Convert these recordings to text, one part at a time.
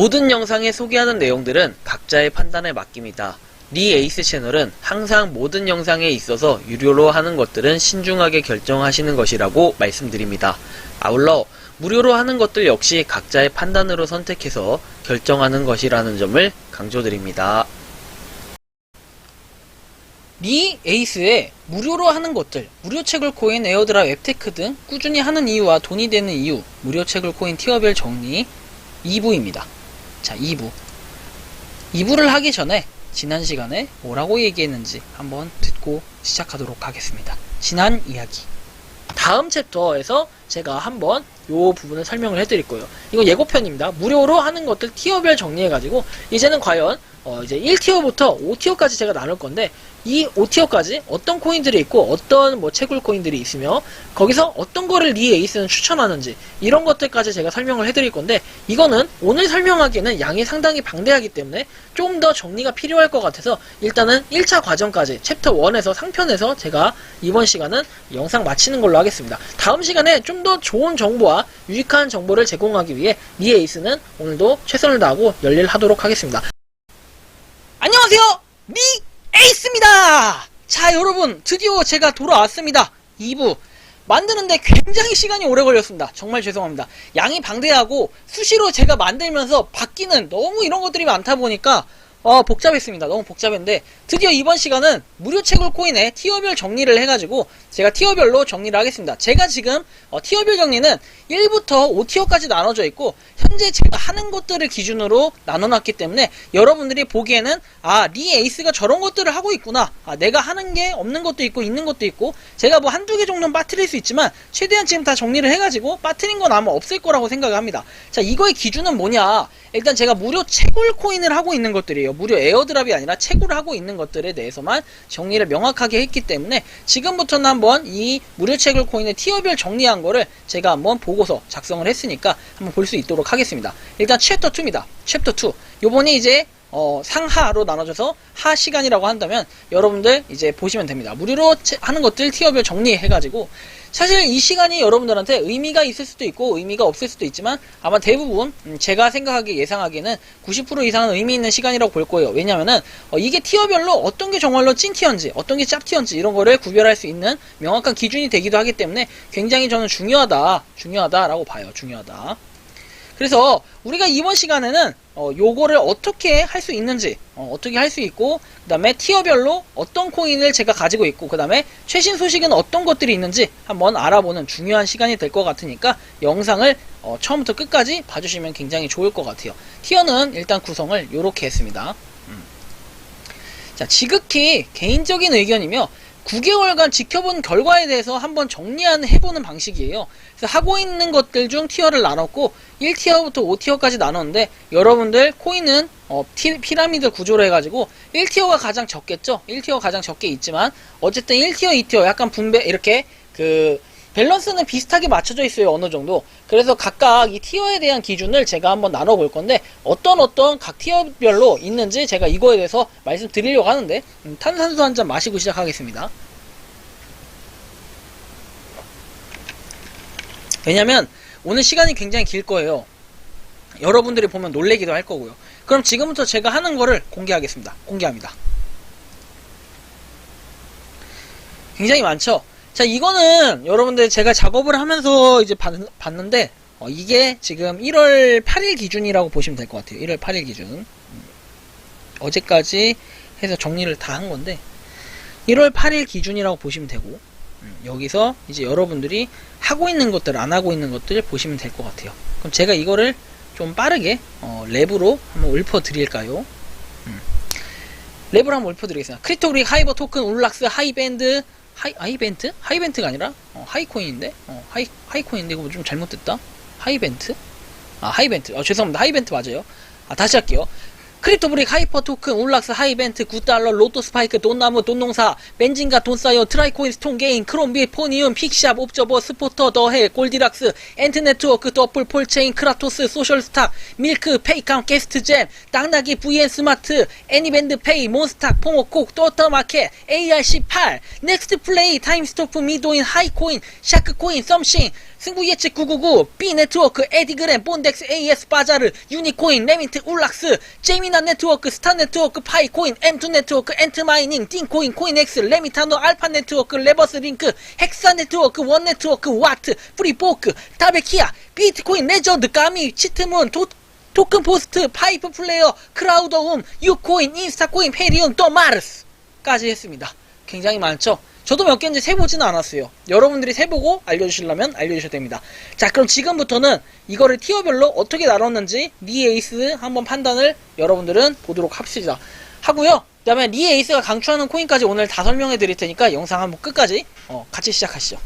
모든 영상에 소개하는 내용들은 각자의 판단에 맡깁니다. 리 에이스 채널은 항상 모든 영상에 있어서 유료로 하는 것들은 신중하게 결정하시는 것이라고 말씀드립니다. 아울러 무료로 하는 것들 역시 각자의 판단으로 선택해서 결정하는 것이라는 점을 강조드립니다. 리 에이스의 무료로 하는 것들, 무료 채굴 코인, 에어드랍, 웹테크 등 꾸준히 하는 이유와 돈이 되는 이유, 무료 채굴 코인 티어별 정리 2부입니다. 자, 2부를 하기 전에 지난 시간에 뭐라고 얘기했는지 한번 듣고 시작하도록 하겠습니다. 지난 이야기. 다음 챕터에서 제가 한번 요 부분을 설명을 해드릴 거예요. 이거 예고편입니다. 무료로 하는 것들 티어별 정리해가지고 이제는 과연 이제 1티어부터 5티어까지 제가 나눌 건데, 이 5티어까지 어떤 코인들이 있고 어떤 채굴 코인들이 있으며 거기서 어떤 거를 리 에이스는 추천하는지 이런 것들까지 제가 설명을 해드릴 건데, 이거는 오늘 설명하기에는 양이 상당히 방대하기 때문에 좀 더 정리가 필요할 것 같아서 일단은 1차 과정까지 챕터 1에서 상편에서 제가 이번 시간은 영상 마치는 걸로 하겠습니다. 다음 시간에 좀 더 좋은 정보와 유익한 정보를 제공하기 위해 리 에이스는 오늘도 최선을 다하고 열일하도록 하겠습니다. 안녕하세요, 리 에이스입니다. 자, 여러분, 드디어 제가 돌아왔습니다. 2부 만드는데 굉장히 시간이 오래 걸렸습니다. 정말 죄송합니다. 양이 방대하고 수시로 제가 만들면서 바뀌는 너무 이런 것들이 많다 보니까 복잡했습니다. 너무 복잡했는데 드디어 이번 시간은 무료 채굴 코인의 티어별 정리를 해가지고 제가 티어별로 정리를 하겠습니다. 제가 지금 티어별 정리는 1부터 5티어까지 나눠져 있고 현재 제가 하는 것들을 기준으로 나눠놨기 때문에 여러분들이 보기에는 리 에이스가 저런 것들을 하고 있구나, 내가 하는 게 없는 것도 있고 있는 것도 있고, 제가 뭐 한두 개 정도는 빠뜨릴 수 있지만 최대한 지금 다 정리를 해가지고 빠뜨린 건 아마 없을 거라고 생각을 합니다. 자, 이거의 기준은 뭐냐, 일단 제가 무료 채굴 코인을 하고 있는 것들이에요. 무료 에어드랍이 아니라 채굴을 하고 있는 것들에 대해서만 정리를 명확하게 했기 때문에 지금부터는 한번 이 무료 채굴 코인의 티어별 정리한 거를 제가 한번 보고서 작성을 했으니까 한번 볼 수 있도록 하겠습니다. 일단 챕터 2입니다. 챕터 2. 요번에 이제 상하로 나눠져서 하 시간이라고 한다면 여러분들 이제 보시면 됩니다. 무료로 하는 것들 티어별 정리해가지고, 사실 이 시간이 여러분들한테 의미가 있을 수도 있고 의미가 없을 수도 있지만 아마 대부분 제가 생각하기에 예상하기에는 90% 이상은 의미 있는 시간이라고 볼 거예요. 왜냐면은 이게 티어별로 어떤 게 정말로 찐 티어인지 어떤 게 짭 티어인지 이런 거를 구별할 수 있는 명확한 기준이 되기도 하기 때문에 굉장히 저는 중요하다라고 봐요. 중요하다. 그래서 우리가 이번 시간에는 요거를 어떻게 할 수 있는지, 어떻게 할 수 있고, 그 다음에 티어별로 어떤 코인을 제가 가지고 있고, 그 다음에 최신 소식은 어떤 것들이 있는지 한번 알아보는 중요한 시간이 될 것 같으니까 영상을 처음부터 끝까지 봐주시면 굉장히 좋을 것 같아요. 티어는 일단 구성을 요렇게 했습니다. 자, 지극히 개인적인 의견이며 9개월간 지켜본 결과에 대해서 한번 해보는 방식이에요. 그래서 하고 있는 것들 중 티어를 나눴고 1티어부터 5티어까지 나눴는데, 여러분들 코인은 피라미드 구조로 해가지고 1티어가 가장 적겠죠. 1티어가 가장 적게 있지만 어쨌든 1티어, 2티어 약간 분배, 이렇게 밸런스는 비슷하게 맞춰져 있어요. 어느 정도. 그래서 각각 이 티어에 대한 기준을 제가 한번 나눠볼 건데, 어떤 각 티어별로 있는지 제가 이거에 대해서 말씀드리려고 하는데, 탄산수 한 잔 마시고 시작하겠습니다. 왜냐면 오늘 시간이 굉장히 길 거예요. 여러분들이 보면 놀래기도 할 거고요. 그럼 지금부터 제가 하는 거를 공개합니다. 굉장히 많죠? 자, 이거는 여러분들 제가 작업을 하면서 이제 봤는데, 이게 지금 1월 8일 기준이라고 보시면 될 것 같아요. 1월 8일 기준. 어제까지 해서 정리를 다 한 건데, 1월 8일 기준이라고 보시면 되고, 여기서 이제 여러분들이 하고 있는 것들, 안 하고 있는 것들 보시면 될 것 같아요. 그럼 제가 이거를 좀 빠르게, 랩으로 한번 읊어드릴까요? 랩으로 한번 읊어드리겠습니다. 크립토그릭, 하이버 토큰, 울락스, 하이밴드, 하이벤트가 아니라 하이코인인데, 하이코인인데 이거 좀 잘못됐다. 하이벤트. 죄송합니다. 하이벤트 맞아요. 다시 할게요. 크립토브릭, 하이퍼 토큰, 울락스, 하이벤트, 9달러, 로또 스파이크, 돈나무, 돈농사, 벤진가, 돈사이어, 트라이코인, 스톤게인, 크롬비, 포니움, 픽샵, 옵저버, 스포터, 더헬, 골디락스, 엔트네트워크, 더플, 폴체인, 크라토스, 소셜스탁, 밀크, 페이카운, 게스트잼, 땅나기, VN 스마트, 애니밴드 페이, 몬스탁, 포모콕, 또터마켓, AR18, 넥스트플레이, 타임스토프, 미도인, 하이코인, 샤크코인, 썸싱, 승부예측 999, B네트워크, 에디그램, 본덱스, AS, 바자르, 유니코인, 레민트, 울락스, 제미나 네트워크, 스타네트워크, 파이코인, M2네트워크, 엔트마이닝, 띵코인, 코인엑스, 레미타노, 알파네트워크, 레버스링크, 헥사네트워크, 원네트워크, 와트, 프리포크, 다베키아, 비트코인, 레전드, 까미, 치트문, 토큰 포스트, 파이프 플레이어, 크라우더움, 유코인, 인스타코인, 페리온, 또 마르스까지 했습니다. 굉장히 많죠? 저도 몇 개인지 세보지는 않았어요. 여러분들이 세보고 알려주시려면 알려주셔도 됩니다. 자, 그럼 지금부터는 이거를 티어별로 어떻게 나눴는지 리 에이스 한번 판단을 여러분들은 보도록 합시다. 하고요. 그 다음에 리 에이스가 강추하는 코인까지 오늘 다 설명해 드릴 테니까 영상 한번 끝까지 같이 시작하시죠.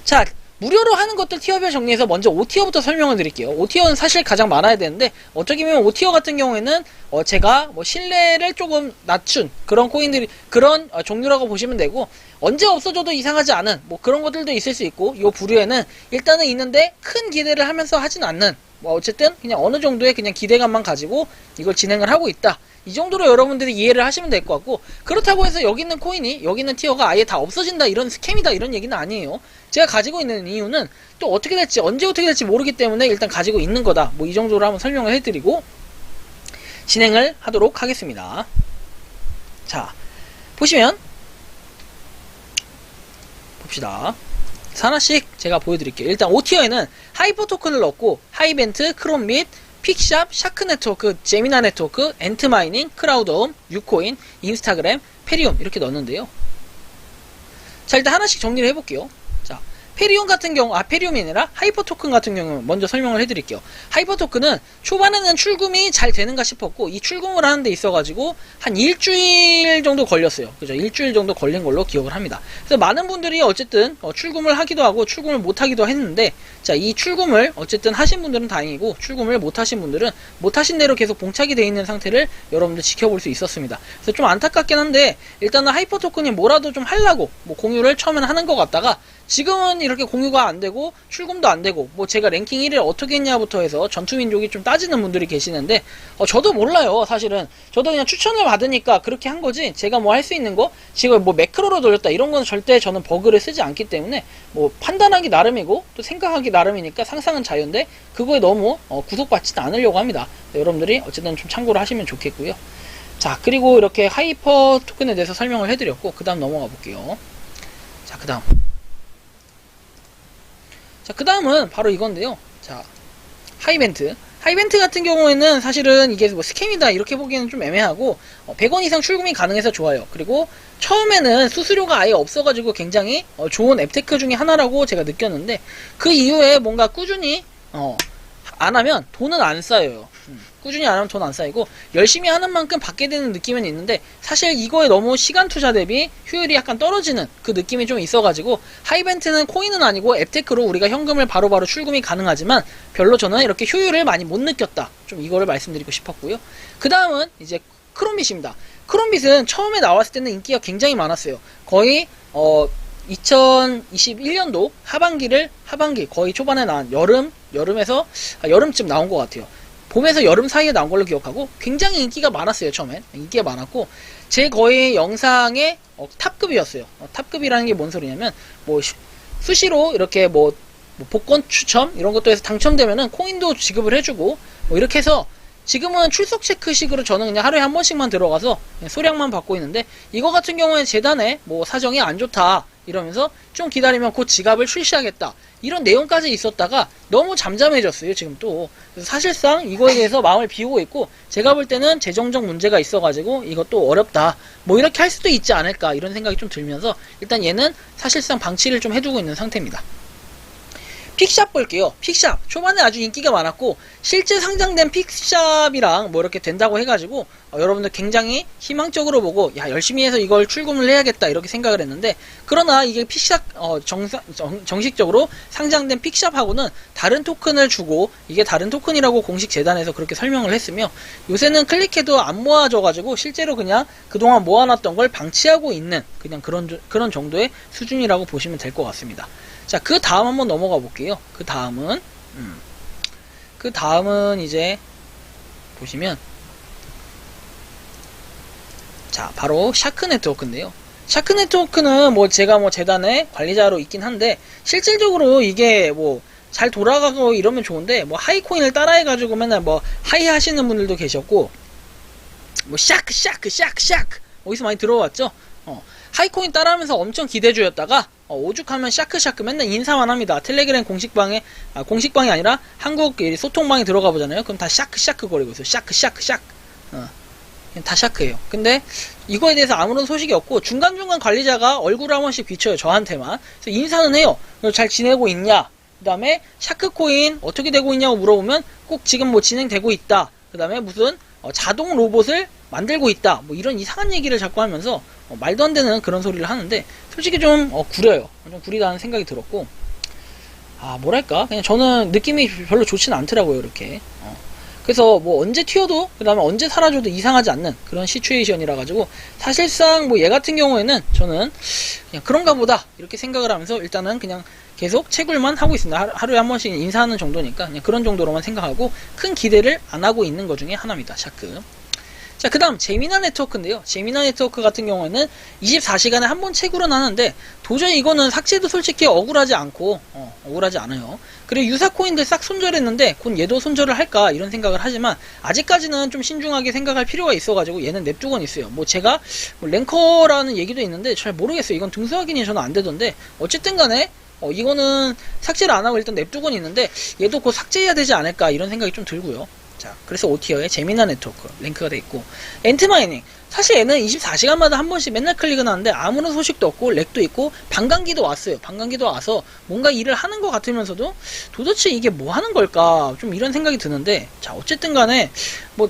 자, 무료로 하는 것들 티어별 정리해서 먼저 5티어부터 설명을 드릴게요. 5티어는 사실 가장 많아야 되는데 어떻게 보면 5티어 같은 경우에는 제가 신뢰를 조금 낮춘 그런 코인들이 그런 종류라고 보시면 되고, 언제 없어져도 이상하지 않은 그런 것들도 있을 수 있고, 요 부류에는 일단은 있는데 큰 기대를 하면서 하진 않는, 어쨌든 그냥 어느 정도의 그냥 기대감만 가지고 이걸 진행을 하고 있다, 이 정도로 여러분들이 이해를 하시면 될 것 같고, 그렇다고 해서 여기 있는 코인이, 여기 있는 티어가 아예 다 없어진다, 이런 스캠이다, 이런 얘기는 아니에요. 제가 가지고 있는 이유는 또 어떻게 될지, 언제 어떻게 될지 모르기 때문에 일단 가지고 있는 거다, 이 정도로 한번 설명을 해드리고 진행을 하도록 하겠습니다. 자, 보시면 봅시다. 하나씩 제가 보여드릴게요. 일단 5티어에는 하이퍼 토큰을 넣고 하이벤트, 크롬 및 픽샵, 샤크 네트워크, 제미나 네트워크, 엔트마이닝, 크라우드홈, 유코인, 인스타그램, 페리온 이렇게 넣었는데요. 자, 일단 하나씩 정리를 해볼게요. 자, 페리온 같은 경우, 페리온이 아니라 하이퍼 토큰 같은 경우 먼저 설명을 해드릴게요. 하이퍼 토큰은 초반에는 출금이 잘 되는가 싶었고, 이 출금을 하는 데 있어가지고 한 일주일 정도 걸렸어요. 그죠? 일주일 정도 걸린 걸로 기억을 합니다. 그래서 많은 분들이 어쨌든 출금을 하기도 하고 출금을 못 하기도 했는데, 자, 이 출금을 어쨌든 하신 분들은 다행이고, 출금을 못 하신 분들은 못 하신 대로 계속 봉착이 되어 있는 상태를 여러분들 지켜볼 수 있었습니다. 그래서 좀 안타깝긴 한데, 일단은 하이퍼 토큰이 뭐라도 좀 하려고 공유를 처음에는 하는 것 같다가, 지금은 이렇게 공유가 안 되고 출금도 안 되고, 제가 랭킹 1위를 어떻게 했냐부터 해서 전투민족이 좀 따지는 분들이 계시는데, 저도 몰라요. 사실은 저도 그냥 추천을 받으니까 그렇게 한 거지, 제가 할 수 있는 거, 지금 매크로로 돌렸다 이런 건 절대 저는 버그를 쓰지 않기 때문에 판단하기 나름이고 또 생각하기 나름이니까 상상은 자유인데, 그거에 너무 구속받지는 않으려고 합니다. 여러분들이 어쨌든 좀 참고를 하시면 좋겠고요. 자, 그리고 이렇게 하이퍼 토큰에 대해서 설명을 해드렸고, 그 다음 넘어가 볼게요. 자, 그 다음은 바로 이건데요. 자, 하이벤트 같은 경우에는 사실은 이게 스캠이다 이렇게 보기에는 좀 애매하고, 100원 이상 출금이 가능해서 좋아요. 그리고 처음에는 수수료가 아예 없어가지고 굉장히 좋은 앱테크 중에 하나라고 제가 느꼈는데, 그 이후에 뭔가 꾸준히 안 하면 돈은 안 쌓여요. 꾸준히 안 하면 돈 안 쌓이고 열심히 하는 만큼 받게 되는 느낌은 있는데, 사실 이거에 너무 시간 투자 대비 효율이 약간 떨어지는 그 느낌이 좀 있어가지고, 하이벤트는 코인은 아니고 앱테크로 우리가 현금을 바로바로 출금이 가능하지만 별로 저는 이렇게 효율을 많이 못 느꼈다, 좀 이거를 말씀드리고 싶었고요. 그 다음은 이제 크롬빗입니다. 크롬빗은 처음에 나왔을 때는 인기가 굉장히 많았어요. 거의 2021년도 하반기 거의 초반에 나온 여름에서 여름쯤 나온 것 같아요. 봄에서 여름 사이에 나온 걸로 기억하고, 굉장히 인기가 많았어요. 처음엔 인기가 많았고, 제 거의 영상의 탑급이었어요. 탑급이라는 게 뭔 소리냐면, 수시로 이렇게 복권 추첨 이런 것도 해서 당첨되면은 코인도 지급을 해주고, 이렇게 해서 지금은 출석 체크식으로 저는 그냥 하루에 한 번씩만 들어가서 그냥 소량만 받고 있는데, 이거 같은 경우에 재단에 사정이 안 좋다 이러면서 좀 기다리면 곧 지갑을 출시하겠다 이런 내용까지 있었다가 너무 잠잠해졌어요. 지금 또. 그래서 사실상 이거에 대해서 마음을 비우고 있고, 제가 볼 때는 재정적 문제가 있어가지고 이것도 어렵다, 이렇게 할 수도 있지 않을까 이런 생각이 좀 들면서, 일단 얘는 사실상 방치를 좀 해두고 있는 상태입니다. 픽샵 볼게요. 픽샵 초반에 아주 인기가 많았고, 실제 상장된 픽샵이랑 이렇게 된다고 해가지고 여러분들 굉장히 희망적으로 보고 야 열심히 해서 이걸 출금을 해야겠다 이렇게 생각을 했는데, 그러나 이게 픽샵 정식적으로 상장된 픽샵하고는 다른 토큰을 주고, 이게 다른 토큰이라고 공식 재단에서 그렇게 설명을 했으며, 요새는 클릭해도 안 모아져 가지고 실제로 그냥 그동안 모아놨던 걸 방치하고 있는 그냥 그런 정도의 수준이라고 보시면 될 것 같습니다. 자, 그 다음 한번 넘어가 볼게요. 그 다음은 이제 보시면, 자, 바로 샤크 네트워크인데요. 샤크 네트워크는 제가 재단의 관리자로 있긴 한데, 실질적으로 이게 잘 돌아가고 이러면 좋은데, 하이코인을 따라해가지고 맨날 하이 하시는 분들도 계셨고, 샤크 어디서 많이 들어왔죠? 하이코인 따라하면서 엄청 기대주였다가, 오죽하면 샤크 맨날 인사만 합니다. 텔레그램 공식방이 아니라 한국 소통방에 들어가 보잖아요. 그럼 다 샤크 거리고 있어요. 샤크. 다 샤크예요. 근데 이거에 대해서 아무런 소식이 없고, 중간중간 관리자가 얼굴을 한 번씩 비춰요. 저한테만. 그래서 인사는 해요. 잘 지내고 있냐? 그 다음에 샤크코인 어떻게 되고 있냐고 물어보면 꼭 지금 진행되고 있다. 그 다음에 무슨 자동 로봇을 만들고 있다. 이런 이상한 얘기를 자꾸 하면서 말도 안 되는 그런 소리를 하는데, 솔직히 좀 구려요. 좀 구리다는 생각이 들었고, 뭐랄까, 그냥 저는 느낌이 별로 좋지는 않더라고요. 이렇게. 그래서 언제 튀어도, 그 다음에 언제 사라져도 이상하지 않는 그런 시츄에이션이라 가지고, 사실상 얘 같은 경우에는 저는 그냥 그런가 보다 이렇게 생각을 하면서 일단은 그냥 계속 채굴만 하고 있습니다. 하루에 한 번씩 인사하는 정도니까 그냥 그런 정도로만 생각하고 큰 기대를 안 하고 있는 것 중에 하나입니다. 샤크. 자, 그 다음 제미나 네트워크인데요. 제미나 네트워크 같은 경우에는 24시간에 한 번 채굴은 하는데, 도저히 이거는 삭제도 솔직히 억울하지 않고 억울하지 않아요. 그리고 유사 코인들 싹 손절했는데 곧 얘도 손절을 할까 이런 생각을 하지만, 아직까지는 좀 신중하게 생각할 필요가 있어가지고 얘는 냅두곤 있어요. 제가 랭커라는 얘기도 있는데 잘 모르겠어요. 이건 등수 확인이 저는 안 되던데, 어쨌든 간에 이거는 삭제를 안 하고 일단 냅두곤 있는데, 얘도 곧 삭제해야 되지 않을까 이런 생각이 좀 들고요. 자, 그래서 5티어에 제미나 네트워크 랭크가 돼 있고, 엔트마이닝, 사실 얘는 24시간마다 한 번씩 맨날 클릭은 하는데 아무런 소식도 없고 렉도 있고 반감기도 왔어요. 반감기도 와서 뭔가 일을 하는 것 같으면서도 도대체 이게 뭐 하는 걸까 좀 이런 생각이 드는데, 자, 어쨌든 간에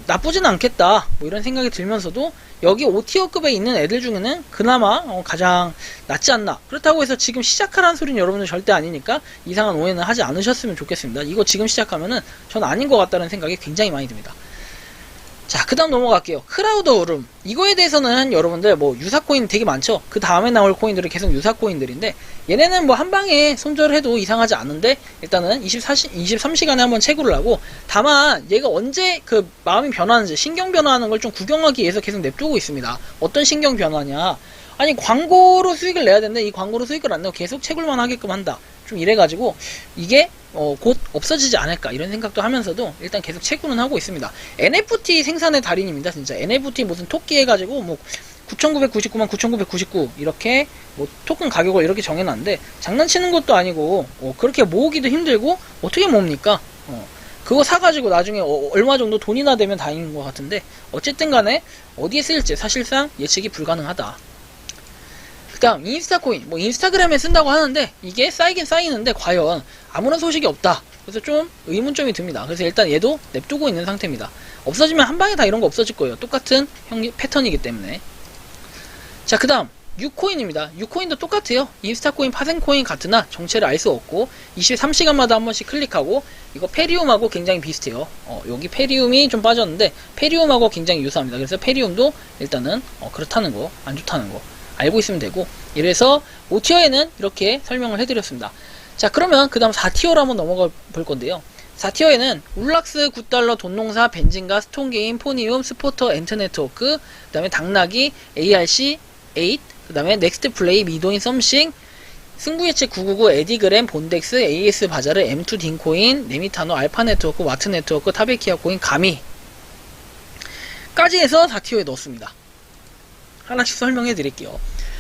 나쁘진 않겠다 이런 생각이 들면서도, 여기 5티어급에 있는 애들 중에는 그나마 가장 낫지 않나. 그렇다고 해서 지금 시작하라는 소리는 여러분들 절대 아니니까 이상한 오해는 하지 않으셨으면 좋겠습니다. 이거 지금 시작하면은 전 아닌 것 같다는 생각이 굉장히 많이 듭니다. 자, 그 다음 넘어갈게요. 크라우드 오름. 이거에 대해서는 여러분들 유사코인 되게 많죠? 그 다음에 나올 코인들은 계속 유사코인들인데, 얘네는 한 방에 손절을 해도 이상하지 않은데, 일단은 23시간에 한번 채굴을 하고, 다만 얘가 언제 마음이 변하는지, 신경 변화하는 걸 좀 구경하기 위해서 계속 냅두고 있습니다. 어떤 신경 변화냐? 아니, 광고로 수익을 내야 되는데 이 광고로 수익을 안 내고 계속 채굴만 하게끔 한다. 좀 이래가지고 이게 곧 없어지지 않을까 이런 생각도 하면서도 일단 계속 채굴은 하고 있습니다. NFT 생산의 달인입니다. 진짜 NFT 무슨 토끼 해가지고 9,999만 9,999 이렇게 토큰 가격을 이렇게 정해놨는데, 장난치는 것도 아니고 그렇게 모으기도 힘들고 어떻게 모읍니까? 그거 사가지고 나중에 얼마 정도 돈이나 되면 다행인 것 같은데, 어쨌든 간에 어디에 쓸지 사실상 예측이 불가능하다. 그 다음 인스타코인, 인스타그램에 쓴다고 하는데 이게 쌓이긴 쌓이는데 과연 아무런 소식이 없다. 그래서 좀 의문점이 듭니다. 그래서 일단 얘도 냅두고 있는 상태입니다. 없어지면 한 방에 다 이런 거 없어질 거예요. 똑같은 패턴이기 때문에. 자, 그 다음 유코인입니다. 유코인도 똑같아요. 인스타코인, 파생코인 같으나 정체를 알 수 없고 23시간마다 한 번씩 클릭하고, 이거 페리움하고 굉장히 비슷해요. 여기 페리움이 좀 빠졌는데 페리움하고 굉장히 유사합니다. 그래서 페리움도 일단은 그렇다는 거, 안 좋다는 거 알고 있으면 되고, 이래서 5티어에는 이렇게 설명을 해드렸습니다. 자, 그러면 그 다음 4티어로 한번 넘어가 볼 건데요. 4티어에는 울락스, 굿달러, 돈농사, 벤진가, 스톤게임, 포니움, 스포터, 엔트네트워크, 그 다음에 당나귀, ARC, 8, 그 다음에 넥스트플레이, 미도인, 썸씽, 승부예측 999, 에디그램, 본덱스, AS 바자르, M2 딘코인, 네미타노, 알파네트워크, 와트네트워크, 타베키아코인, 가미 까지 해서 4티어에 넣었습니다. 하나씩 설명해 드릴게요.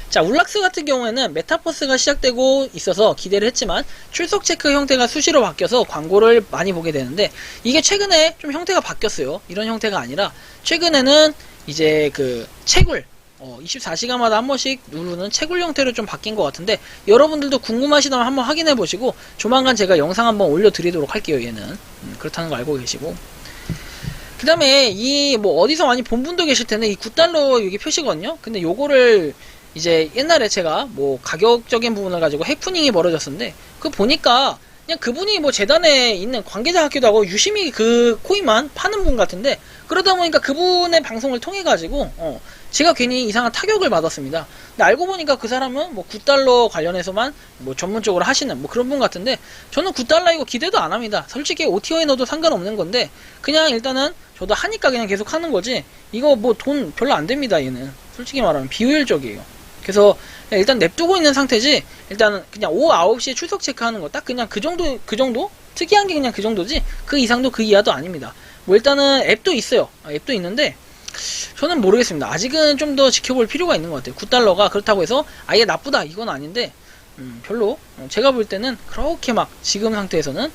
자, 울락스 같은 경우에는 메타버스가 시작되고 있어서 기대를 했지만 출석 체크 형태가 수시로 바뀌어서 광고를 많이 보게 되는데, 이게 최근에 좀 형태가 바뀌었어요. 이런 형태가 아니라 최근에는 이제 채굴 24시간마다 한 번씩 누르는 채굴 형태로 좀 바뀐 것 같은데, 여러분들도 궁금하시다면 한번 확인해 보시고 조만간 제가 영상 한번 올려드리도록 할게요. 얘는 그렇다는 거 알고 계시고, 그 다음에 이 뭐 어디서 많이 본 분도 계실 텐데 이 9달러 이게 표시거든요. 근데 요거를 이제 옛날에 제가 뭐 가격적인 부분을 가지고 해프닝이 벌어졌었는데 그 보니까 그냥 그분이 뭐 재단에 있는 관계자 같기도 하고 유심히 그 코인만 파는 분 같은데, 그러다 보니까 그분의 방송을 통해 가지고 제가 괜히 이상한 타격을 받았습니다. 근데 알고 보니까 그 사람은 뭐 9달러 관련해서만 뭐 전문적으로 하시는 뭐 그런 분 같은데, 저는 9달러 이거 기대도 안 합니다. 솔직히 OTO에 넣어도 상관없는 건데 그냥 일단은 저도 하니까 그냥 계속 하는 거지, 이거 뭐 돈 별로 안 됩니다. 얘는 솔직히 말하면 비효율적이에요. 그래서 일단 냅두고 있는 상태지, 일단은 그냥 오후 9시에 출석 체크하는 거 딱 그냥 그 정도? 특이한 게 그냥 그 정도지 그 이상도 그 이하도 아닙니다. 뭐 일단은 앱도 있어요. 앱도 있는데 저는 모르겠습니다. 아직은 좀 더 지켜볼 필요가 있는 것 같아요. 9달러가 그렇다고 해서 아예 나쁘다 이건 아닌데 별로 제가 볼 때는 그렇게 막 지금 상태에서는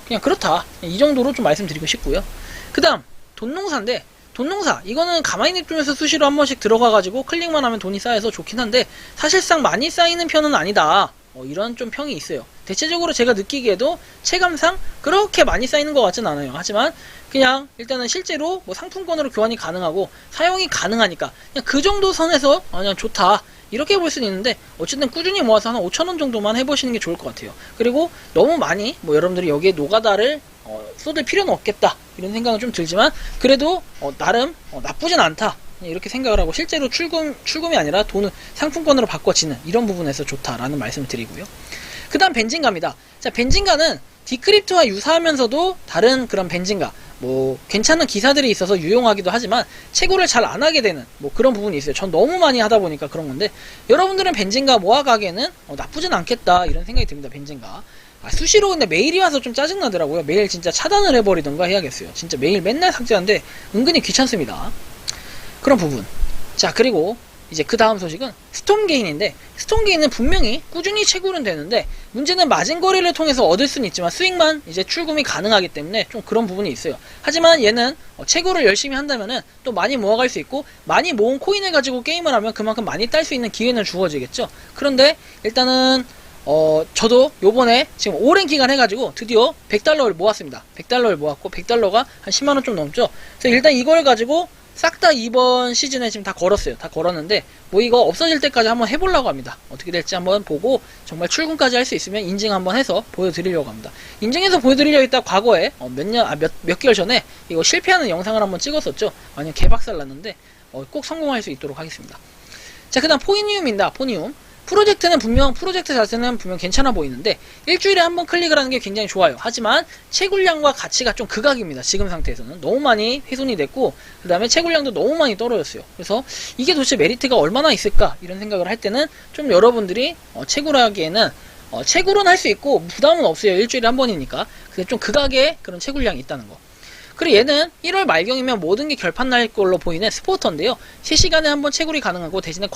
그냥 그렇다, 이 정도로 좀 말씀드리고 싶고요. 그 다음 돈농사인데, 돈농사 이거는 가만히 냅두면서 수시로 한 번씩 들어가가지고 클릭만 하면 돈이 쌓여서 좋긴 한데 사실상 많이 쌓이는 편은 아니다, 이런 좀 평이 있어요. 대체적으로 제가 느끼기에도 체감상 그렇게 많이 쌓이는 것 같진 않아요. 하지만 그냥 일단은 실제로 뭐 상품권으로 교환이 가능하고 사용이 가능하니까 그냥 그 정도 선에서 그냥 좋다 이렇게 볼 수는 있는데, 어쨌든 꾸준히 모아서 한 5,000원 정도만 해보시는 게 좋을 것 같아요. 그리고 너무 많이 뭐 여러분들이 여기에 노가다를 쏟을 필요는 없겠다 이런 생각은 좀 들지만, 그래도 나름 나쁘진 않다 이렇게 생각을 하고, 실제로 출금이 아니라 돈을 상품권으로 바꿔지는 이런 부분에서 좋다라는 말씀을 드리고요. 그 다음 벤진가입니다. 자, 벤진가는 디크립트와 유사하면서도 다른 그런 벤진가, 뭐 괜찮은 기사들이 있어서 유용하기도 하지만 채굴을 잘 안 하게 되는 뭐 그런 부분이 있어요. 전 너무 많이 하다 보니까 그런 건데, 여러분들은 벤진가 모아가기에는 나쁘진 않겠다 이런 생각이 듭니다. 벤진가 수시로. 근데 메일이 와서 좀 짜증나더라고요. 메일 진짜 차단을 해버리던가 해야겠어요. 진짜 메일 맨날 삭제하는데 은근히 귀찮습니다. 그런 부분. 자, 그리고 이제 그 다음 소식은 스톰게인인데, 스톰게인은 분명히 꾸준히 채굴은 되는데 문제는 마진 거래를 통해서 얻을 수는 있지만 수익만 이제 출금이 가능하기 때문에 좀 그런 부분이 있어요. 하지만 얘는 채굴을 열심히 한다면은 또 많이 모아갈 수 있고, 많이 모은 코인을 가지고 게임을 하면 그만큼 많이 딸 수 있는 기회는 주어지겠죠. 그런데 일단은 저도 요번에 지금 오랜 기간 해가지고 드디어 100달러를 모았습니다. 100달러를 모았고 100달러가 한 10만원 좀 넘죠. 그래서 일단 이걸 가지고 싹 다 이번 시즌에 지금 다 걸었어요. 다 걸었는데 뭐 이거 없어질 때까지 한번 해보려고 합니다. 어떻게 될지 한번 보고 정말 출금까지 할 수 있으면 인증 한번 해서 보여드리려고 합니다. 인증해서 보여드리려고 했다 과거에 몇 개월 전에 이거 실패하는 영상을 한번 찍었었죠. 완전 개박살 났는데 꼭 성공할 수 있도록 하겠습니다. 자, 그 다음 포니움입니다. 포니움. 프로젝트 자체는 분명 괜찮아 보이는데 일주일에 한번 클릭을 하는 게 굉장히 좋아요. 하지만 채굴량과 가치가 좀 극악입니다. 지금 상태에서는 너무 많이 훼손이 됐고, 그 다음에 채굴량도 너무 많이 떨어졌어요. 그래서 이게 도대체 메리트가 얼마나 있을까 이런 생각을 할 때는 좀 여러분들이 채굴하기에는 채굴은 할 수 있고 부담은 없어요. 일주일에 한 번이니까. 근데 좀 극악의 그런 채굴량이 있다는 거. 그리고 얘는 1월 말경이면 모든 게 결판 날 걸로 보이는 스포터인데요. 3시간에 한번 채굴이 가능하고 대신에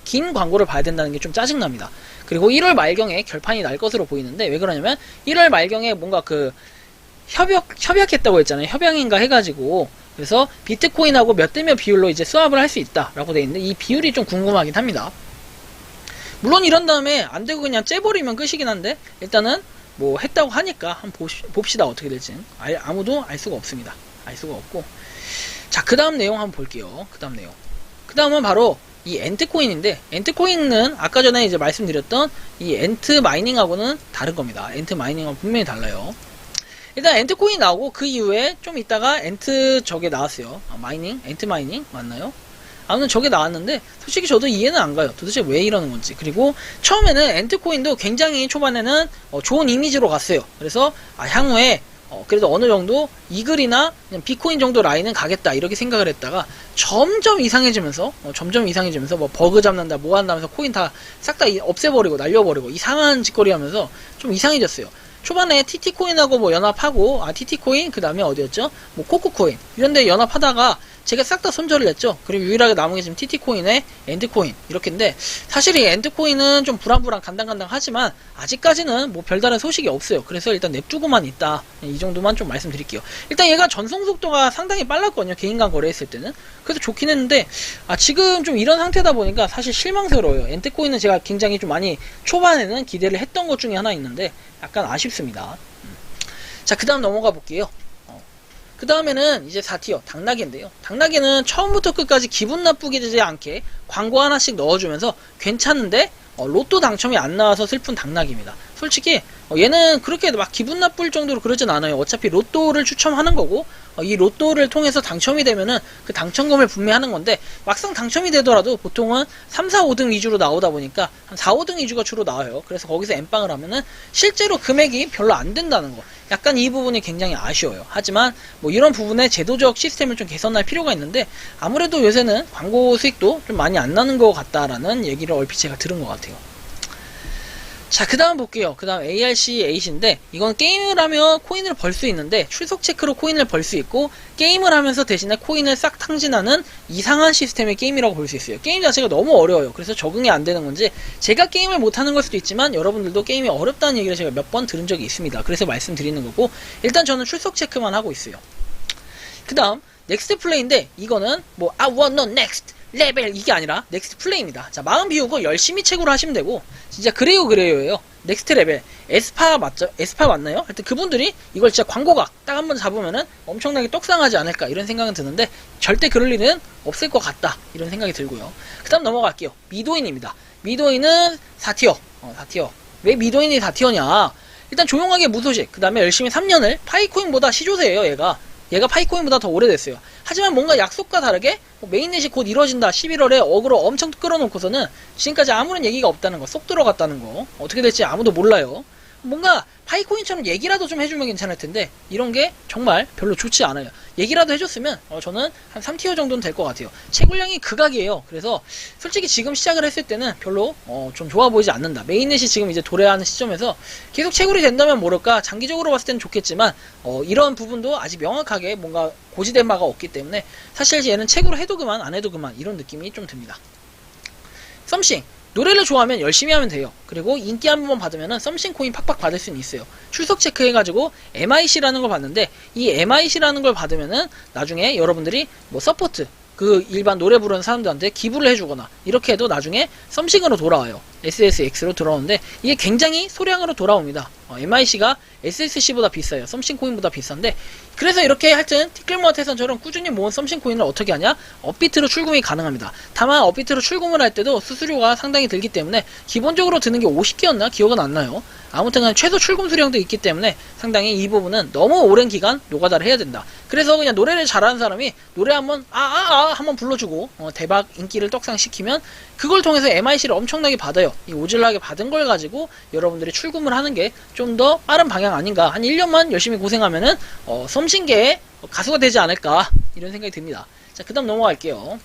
긴 광고를 봐야 된다는 게 좀 짜증납니다. 그리고 1월 말경에 결판이 날 것으로 보이는데, 왜 그러냐면 1월 말경에 뭔가 그 협약했다고 했잖아요. 협약인가 해가지고, 그래서 비트코인하고 몇 대 몇 비율로 이제 스왑을 할 수 있다라고 돼 있는데 이 비율이 좀 궁금하긴 합니다. 물론 이런 다음에 안 되고 그냥 째버리면 끝이긴 한데, 일단은 뭐 했다고 하니까 한번 봅시다. 어떻게 될지 아무도 알 수가 없습니다. 알 수가 없고. 자, 그 다음 내용 한번 볼게요. 그 다음은 바로 이 엔트코인인데, 엔트코인은 아까 전에 이제 말씀드렸던 이 엔트 마이닝하고는 다른 겁니다. 엔트 마이닝하고 분명히 달라요. 일단 엔트코인 나오고 그 이후에 좀 있다가 엔트 저게 나왔어요. 엔트 마이닝 맞나요? 아무튼 저게 나왔는데 솔직히 저도 이해는 안 가요. 도대체 왜 이러는 건지. 그리고 처음에는 엔트코인도 굉장히 초반에는 좋은 이미지로 갔어요. 그래서 향후에 그래도 어느 정도 이글이나 그냥 비코인 정도 라인은 가겠다 이렇게 생각을 했다가 점점 이상해지면서 뭐 버그 잡는다 뭐 한다면서 코인 다 싹 다 없애버리고 날려버리고 이상한 짓거리 하면서 좀 이상해졌어요. 초반에 TT코인하고 뭐 연합하고, TT코인, 그 다음에 어디였죠? 뭐 코코코인 이런데 연합하다가 제가 싹 다 손절을 했죠. 그리고 유일하게 남은 게 지금 TT코인에 엔드코인 이렇게인데, 사실 이 엔드코인은 좀 불안불안 간당간당 하지만 아직까지는 뭐 별다른 소식이 없어요. 그래서 일단 냅두고만 있다, 이 정도만 좀 말씀드릴게요. 일단 얘가 전송 속도가 상당히 빨랐거든요. 개인 간 거래했을 때는. 그래서 좋긴 했는데 지금 좀 이런 상태다 보니까 사실 실망스러워요. 엔드코인은 제가 굉장히 좀 많이 초반에는 기대를 했던 것 중에 하나 있는데 약간 아쉽습니다. 자, 그 다음 넘어가 볼게요. 그 다음에는 이제 4티어 당나귀인데요. 당나귀는 처음부터 끝까지 기분 나쁘게 되지 않게 광고 하나씩 넣어주면서 괜찮은데 로또 당첨이 안 나와서 슬픈 당나귀입니다. 솔직히 얘는 그렇게 막 기분 나쁠 정도로 그러진 않아요. 어차피 로또를 추첨하는 거고 이 로또를 통해서 당첨이 되면은 그 당첨금을 분배하는 건데 막상 당첨이 되더라도 보통은 3, 4, 5등 위주로 나오다 보니까 한 4, 5등 위주가 주로 나와요. 그래서 거기서 엠빵을 하면은 실제로 금액이 별로 안 된다는 거. 약간 이 부분이 굉장히 아쉬워요. 하지만 뭐 이런 부분에 제도적 시스템을 좀 개선할 필요가 있는데 아무래도 요새는 광고 수익도 좀 많이 안 나는 것 같다라는 얘기를 얼핏 제가 들은 것 같아요. 자, 그 다음 볼게요. 그 다음 ARC8인데 이건 게임을 하면 코인을 벌 수 있는데 출석 체크로 코인을 벌 수 있고 게임을 하면서 대신에 코인을 싹 탕진하는 이상한 시스템의 게임이라고 볼 수 있어요. 게임 자체가 너무 어려워요. 그래서 적응이 안 되는 건지 제가 게임을 못하는 걸 수도 있지만 여러분들도 게임이 어렵다는 얘기를 제가 몇 번 들은 적이 있습니다. 그래서 말씀드리는 거고 일단 저는 출석 체크만 하고 있어요. 그 다음 넥스트 플레이인데 이거는 뭐 I want no next 레벨 이게 아니라 넥스트 플레이입니다. 자, 마음 비우고 열심히 채굴을 하시면 되고 진짜 그래요예요. 넥스트 레벨 에스파 맞죠? 에스파 맞나요? 하여튼 그분들이 이걸 진짜 광고각 딱 한번 잡으면은 엄청나게 떡상하지 않을까 이런 생각은 드는데 절대 그럴 일은 없을 것 같다 이런 생각이 들고요. 그 다음 넘어갈게요. 미도인입니다. 미도인은 4티어 4티어 왜 미도인이 4티어냐? 일단 조용하게 무소식 그 다음에 열심히 3년을 파이코인보다 시조세예요. 얘가 파이코인보다 더 오래됐어요. 하지만 뭔가 약속과 다르게 메인넷이 곧 이루어진다 11월에 어그로 엄청 끌어놓고서는 지금까지 아무런 얘기가 없다는 거, 쏙 들어갔다는 거 어떻게 될지 아무도 몰라요. 뭔가 파이코인처럼 얘기라도 좀 해주면 괜찮을 텐데 이런 게 정말 별로 좋지 않아요. 얘기라도 해줬으면 저는 한 3티어 정도는 될 것 같아요. 채굴량이 극악이에요. 그래서 솔직히 지금 시작을 했을 때는 별로 좀 좋아 보이지 않는다. 메인넷이 지금 이제 도래하는 시점에서 계속 채굴이 된다면 모를까 장기적으로 봤을 때는 좋겠지만 이런 부분도 아직 명확하게 뭔가 고지된 바가 없기 때문에 사실 얘는 채굴을 해도 그만 안 해도 그만 이런 느낌이 좀 듭니다. 썸씽 노래를 좋아하면 열심히 하면 돼요. 그리고 인기 한 번만 받으면은 썸씽 코인 팍팍 받을 수는 있어요. 출석 체크해가지고 MIC라는 걸 받는데 이 MIC라는 걸 받으면은 나중에 여러분들이 뭐 서포트 그 일반 노래 부르는 사람들한테 기부를 해주거나 이렇게 해도 나중에 썸씽으로 돌아와요. SSX로 돌아오는데 이게 굉장히 소량으로 돌아옵니다. MIC가 SSC보다 비싸요. 썸씽 코인보다 비싼데 그래서 이렇게 하여튼 티끌모아태선처럼 꾸준히 모은 썸씽 코인을 어떻게 하냐? 업비트로 출금이 가능합니다. 다만 업비트로 출금을 할 때도 수수료가 상당히 들기 때문에 기본적으로 드는 게 50개였나? 기억은 안 나요. 아무튼 최소 출금 수량도 있기 때문에 상당히 이 부분은 너무 오랜 기간 노가다를 해야 된다. 그래서 그냥 노래를 잘하는 사람이 노래 한번 한번 불러주고 대박 인기를 떡상시키면 그걸 통해서 MIC를 엄청나게 받아요. 이 오질나게 받은 걸 가지고 여러분들이 출금을 하는 게 좀 더 빠른 방향 아닌가. 한 1년만 열심히 고생하면은 썸씽계의 가수가 되지 않을까 이런 생각이 듭니다. 자, 그 다음 넘어갈게요.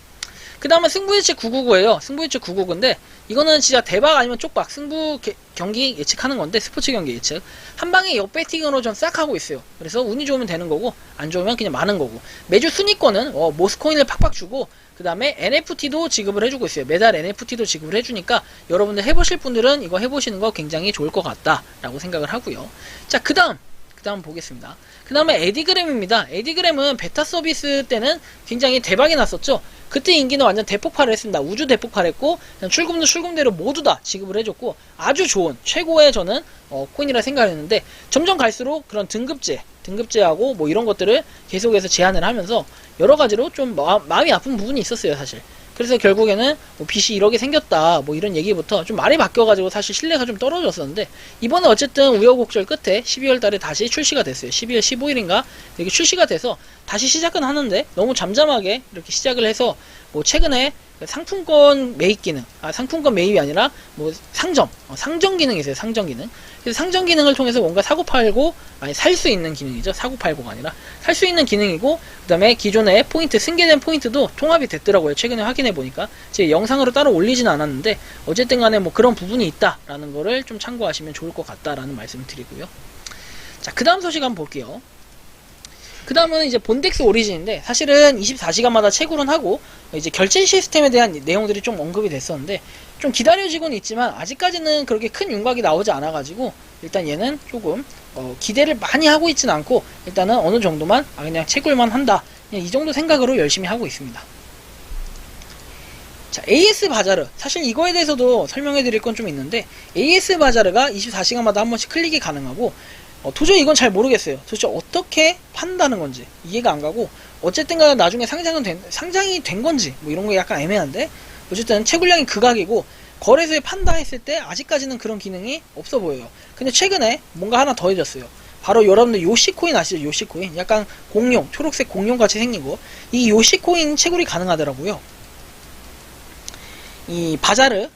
그 다음은 승부예측 999예요. 승부예측 999인데 이거는 진짜 대박 아니면 쪽박 승부 경기 예측하는 건데 스포츠 경기 예측 한 방에 역배팅으로 좀 싹 하고 있어요. 그래서 운이 좋으면 되는 거고 안 좋으면 그냥 많은 거고 매주 순위권은 모스코인을 팍팍 주고 그 다음에 NFT도 지급을 해주고 있어요. 매달 NFT도 지급을 해주니까 여러분들 해보실 분들은 이거 해보시는 거 굉장히 좋을 것 같다라고 생각을 하고요. 자, 그 다음 보겠습니다. 그 다음에 에디그램입니다. 에디그램은 베타 서비스 때는 굉장히 대박이 났었죠. 그때 인기는 완전 대폭발을 했습니다. 우주 대폭발했고 출금도 출금대로 모두 다 지급을 해줬고 아주 좋은 최고의 저는 코인이라 생각했는데 점점 갈수록 그런 등급제하고 뭐 이런 것들을 계속해서 제한을 하면서 여러 가지로 좀 마음이 아픈 부분이 있었어요, 사실. 그래서 결국에는 뭐 빚이 1억이 생겼다 뭐 이런 얘기부터 좀 말이 바뀌어가지고 사실 신뢰가 좀 떨어졌었는데 이번에 어쨌든 우여곡절 끝에 12월 달에 다시 출시가 됐어요. 12월 15일인가 이렇게 출시가 돼서 다시 시작은 하는데 너무 잠잠하게 이렇게 시작을 해서 뭐 최근에 상품권 매입 기능, 상품권 매입이 아니라 뭐 상점 기능이 있어요. 상점 기능. 그래서 상점 기능을 통해서 뭔가 사고 팔고 살 수 있는 기능이죠. 사고 팔고가 아니라 살 수 있는 기능이고 그 다음에 기존의 포인트 승계된 포인트도 통합이 됐더라고요. 최근에 확인해 보니까 제 영상으로 따로 올리지는 않았는데 어쨌든 간에 뭐 그런 부분이 있다라는 거를 좀 참고하시면 좋을 것 같다라는 말씀을 드리고요. 자, 그 다음 소식 한번 볼게요. 그 다음은 이제 본덱스 오리진인데 사실은 24시간마다 채굴은 하고 이제 결제 시스템에 대한 내용들이 좀 언급이 됐었는데 좀 기다려지고는 있지만 아직까지는 그렇게 큰 윤곽이 나오지 않아가지고 일단 얘는 조금 기대를 많이 하고 있진 않고 일단은 어느 정도만 그냥 채굴만 한다 그냥 이 정도 생각으로 열심히 하고 있습니다. 자, AS 바자르. 사실 이거에 대해서도 설명해 드릴 건 좀 있는데 AS 바자르가 24시간마다 한 번씩 클릭이 가능하고 도저히 이건 잘 모르겠어요. 도대체 어떻게 판다는 건지 이해가 안 가고, 어쨌든 간에 나중에 상장이 된 건지 뭐 이런 거 약간 애매한데, 어쨌든 채굴량이 극악이고 거래소에 판다 했을 때 아직까지는 그런 기능이 없어 보여요. 근데 최근에 뭔가 하나 더해졌어요. 바로 여러분들 요시코인 아시죠? 요시코인, 약간 공룡, 초록색 공룡 같이 생긴 거, 이 요시코인 채굴이 가능하더라고요. 이 바자르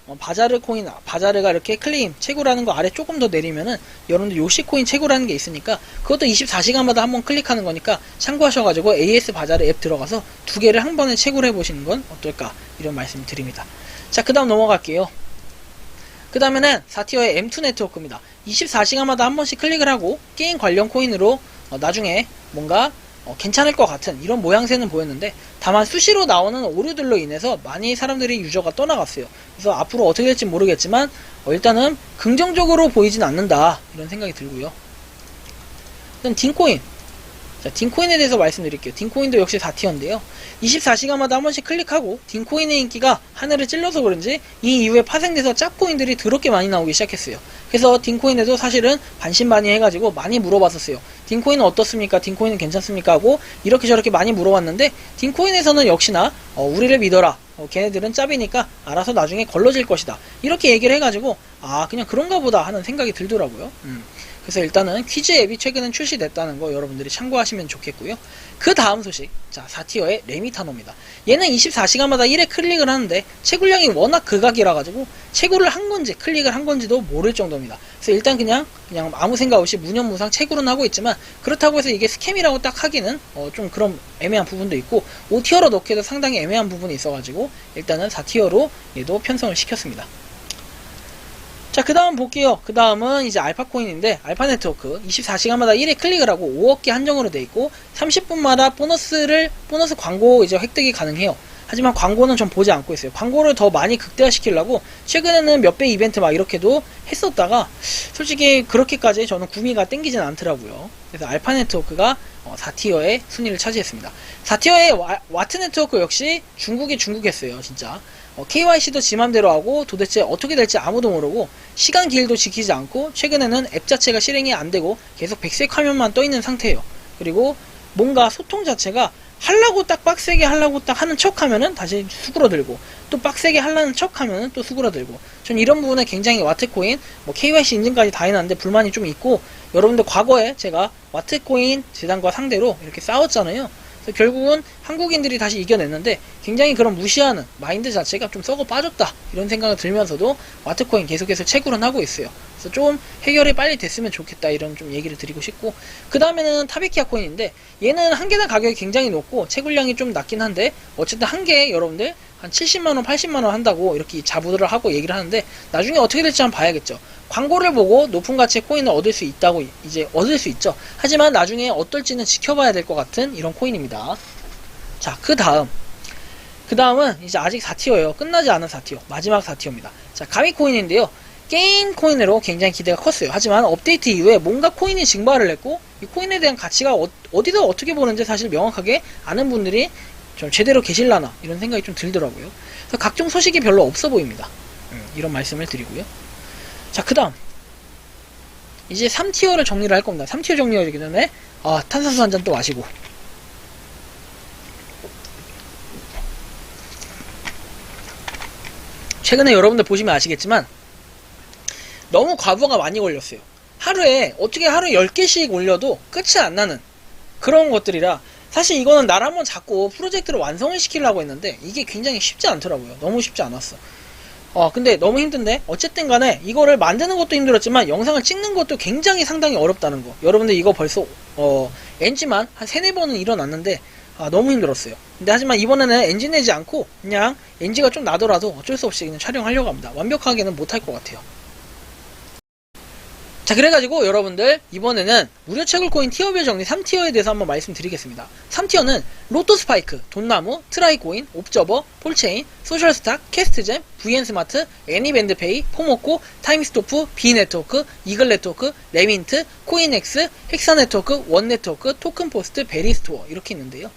코인, 바자르가 이렇게 클레임 채굴하는 거 아래 조금 더 내리면은 여러분들 요시코인 채굴하는 게 있으니까, 그것도 24시간마다 한번 클릭하는 거니까 참고하셔가지고 AS 바자르 앱 들어가서 두 개를 한 번에 채굴해 보시는 건 어떨까, 이런 말씀 드립니다. 자, 그 다음 넘어갈게요. 그 다음에는 4티어의 M2 네트워크입니다. 24시간마다 한 번씩 클릭을 하고 게임 관련 코인으로 나중에 뭔가 괜찮을 것 같은 이런 모양새는 보였는데, 다만 수시로 나오는 오류들로 인해서 많이 사람들이 유저가 떠나갔어요. 그래서 앞으로 어떻게 될지 모르겠지만 일단은 긍정적으로 보이진 않는다, 이런 생각이 들고요. 일단 딘코인, 자, 딘코인에 대해서 말씀드릴게요. 딘코인도 역시 4티어인데요 24시간마다 한 번씩 클릭하고 딘코인의 인기가 하늘을 찔러서 그런지 이 이후에 파생돼서 짭코인들이 더럽게 많이 나오기 시작했어요. 그래서 딘코인에도 사실은 반신반의 해가지고 많이 물어봤었어요. 딘코인은 어떻습니까? 딘코인은 괜찮습니까? 하고 이렇게 저렇게 많이 물어봤는데, 딘코인에서는 역시나 우리를 믿어라, 걔네들은 짭이니까 알아서 나중에 걸러질 것이다, 이렇게 얘기를 해가지고 그냥 그런가 보다 하는 생각이 들더라고요. 그래서 일단은 퀴즈 앱이 최근에 출시됐다는 거 여러분들이 참고하시면 좋겠고요. 그 다음 소식, 자, 4티어의 레미타노입니다. 얘는 24시간마다 1회 클릭을 하는데 채굴량이 워낙 극악이라 가지고 채굴을 한 건지 클릭을 한 건지도 모를 정도입니다. 그래서 일단 그냥 아무 생각 없이 무념무상 채굴은 하고 있지만, 그렇다고 해서 이게 스캠이라고 딱 하기는 좀 그런 애매한 부분도 있고, 5티어로 넣기에도 상당히 애매한 부분이 있어가지고 일단은 4티어로 얘도 편성을 시켰습니다. 자, 그 다음 볼게요. 그 다음은 이제 알파코인인데, 알파네트워크 24시간마다 1회 클릭을 하고 5억 개 한정으로 돼 있고 30분마다 보너스 광고 이제 획득이 가능해요. 하지만 광고는 좀 보지 않고 있어요. 광고를 더 많이 극대화시키려고 최근에는 몇 배 이벤트 막 이렇게도 했었다가, 솔직히 그렇게까지 저는 구미가 땡기진 않더라고요. 그래서 알파네트워크가 4티어의 순위를 차지했습니다. 4티어의 와트네트워크 역시 중국이 중국했어요, 진짜. KYC도 지 맘대로 하고 도대체 어떻게 될지 아무도 모르고 시간 기일도 지키지 않고, 최근에는 앱 자체가 실행이 안 되고 계속 백색 화면만 떠 있는 상태예요. 그리고 뭔가 소통 자체가 하려고 딱 빡세게 하려고 딱 하는 척 하면은 다시 수그러들고, 또 빡세게 하려는 척 하면은 또 수그러들고, 전 이런 부분에 굉장히 와트코인 KYC 인증까지 다 해놨는데 불만이 좀 있고, 여러분들 과거에 제가 와트코인 재단과 상대로 이렇게 싸웠잖아요. 그래서 결국은 한국인들이 다시 이겨냈는데, 굉장히 그런 무시하는 마인드 자체가 좀 썩어 빠졌다, 이런 생각이 들면서도 와트코인 계속해서 채굴은 하고 있어요. 그래서 좀 해결이 빨리 됐으면 좋겠다, 이런 좀 얘기를 드리고 싶고, 그 다음에는 타베키아 코인인데, 얘는 한 개당 가격이 굉장히 높고 채굴량이 좀 낮긴 한데, 어쨌든 한 개에 여러분들 한 70만원 80만원 한다고 이렇게 자부들을 하고 얘기를 하는데, 나중에 어떻게 될지 한번 봐야겠죠. 광고를 보고 높은 가치의 코인을 얻을 수 있다고 이제 얻을 수 있죠. 하지만 나중에 어떨지는 지켜봐야 될 것 같은 이런 코인입니다. 자, 그 다음은 이제 아직 4티어예요. 끝나지 않은 4티어, 마지막 4티어입니다. 자, 가미 코인인데요. 게임 코인으로 굉장히 기대가 컸어요. 하지만 업데이트 이후에 뭔가 코인이 증발을 했고, 이 코인에 대한 가치가 어디서 어떻게 보는지 사실 명확하게 아는 분들이 좀 제대로 계실라나, 이런 생각이 좀 들더라고요. 그래서 각종 소식이 별로 없어 보입니다. 이런 말씀을 드리고요. 자, 그 다음 이제 3티어를 정리를 할 겁니다. 3티어 정리가 되기 전에 탄산수 한 잔 또 마시고. 최근에 여러분들 보시면 아시겠지만 너무 과부하가 많이 걸렸어요. 하루에 10개씩 올려도 끝이 안 나는 그런 것들이라, 사실 이거는 날 한번 잡고 프로젝트를 완성을 시키려고 했는데 이게 굉장히 쉽지 않더라고요. 너무 쉽지 않았어. 근데 너무 힘든데, 어쨌든 간에 이거를 만드는 것도 힘들었지만 영상을 찍는 것도 굉장히 상당히 어렵다는 거. 여러분들 이거 벌써 NG만 한 3-4번은 일어났는데 너무 힘들었어요. 근데 하지만 이번에는 NG 내지 않고 그냥 NG가 좀 나더라도 어쩔 수 없이 그냥 촬영하려고 합니다. 완벽하게는 못할 것 같아요. 자, 그래가지고 여러분들 이번에는 무료 채굴코인 티어별 정리 3티어에 대해서 한번 말씀드리겠습니다. 3티어는 로또 스파이크, 돈나무, 트라이코인, 옵저버, 폴체인, 소셜스탁, 캐스트잼, VN스마트, 애니밴드페이, 포모코, 타임스토프, B네트워크, 이글네트워크, 레민트, 코인엑스, 헥사네트워크, 원네트워크, 토큰포스트, 베리스토어, 이렇게 있는데요.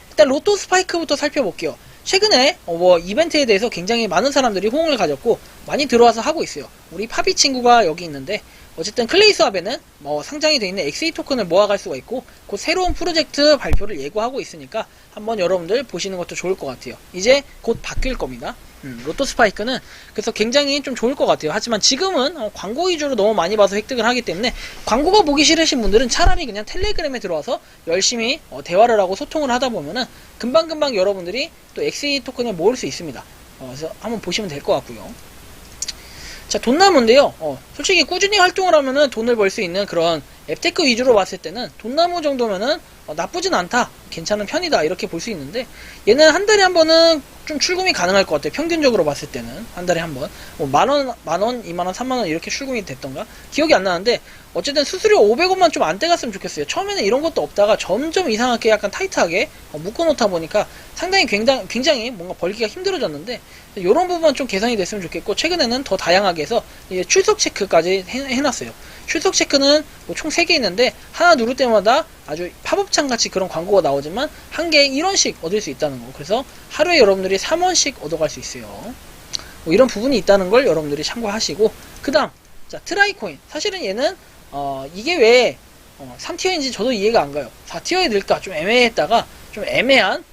일단 로또 스파이크부터 살펴볼게요. 최근에 뭐 이벤트에 대해서 굉장히 많은 사람들이 호응을 가졌고 많이 들어와서 하고 있어요. 우리 파비 친구가 여기 있는데 어쨌든 클레이스왑에는 뭐 상장이 되어 있는 XE 토큰을 모아갈 수가 있고 곧 새로운 프로젝트 발표를 예고하고 있으니까 한번 여러분들 보시는 것도 좋을 것 같아요. 이제 곧 바뀔 겁니다. 로또 스파이크는 그래서 굉장히 좀 좋을 것 같아요. 하지만 지금은 광고 위주로 너무 많이 봐서 획득을 하기 때문에 광고가 보기 싫으신 분들은 차라리 그냥 텔레그램에 들어와서 열심히 대화를 하고 소통을 하다 보면은 금방금방 여러분들이 또 XE 토큰을 모을 수 있습니다. 그래서 한번 보시면 될 것 같고요. 자, 돈나무인데요. 솔직히 꾸준히 활동을 하면은 돈을 벌 수 있는 그런 앱테크 위주로 봤을 때는 돈나무 정도면은 나쁘진 않다, 괜찮은 편이다, 이렇게 볼 수 있는데 얘는 한 달에 한 번은 좀 출금이 가능할 것 같아요. 평균적으로 봤을 때는 한 달에 한 번, 뭐 만원, 2만원, 3만원 이렇게 출금이 됐던가 기억이 안 나는데 어쨌든 수수료 500원만 좀 안 떼갔으면 좋겠어요. 처음에는 이런 것도 없다가 점점 이상하게 약간 타이트하게 묶어놓다 보니까 상당히 굉장히 뭔가 벌기가 힘들어졌는데 이런 부분만 좀 개선이 됐으면 좋겠고, 최근에는 더 다양하게 해서 이제 출석 체크까지 해놨어요. 출석 체크는 뭐 총 3개 있는데 하나 누를 때마다 아주 팝업창 같이 그런 광고가 나오지만 한 개에 1원씩 얻을 수 있다는 거. 그래서 하루에 여러분들이 3원씩 얻어갈 수 있어요. 뭐 이런 부분이 있다는 걸 여러분들이 참고하시고, 그 다음 자, 트라이코인. 사실은 얘는 이게 왜 3티어인지 저도 이해가 안 가요. 4티어에 넣을까 좀 애매했다가 좀 애매한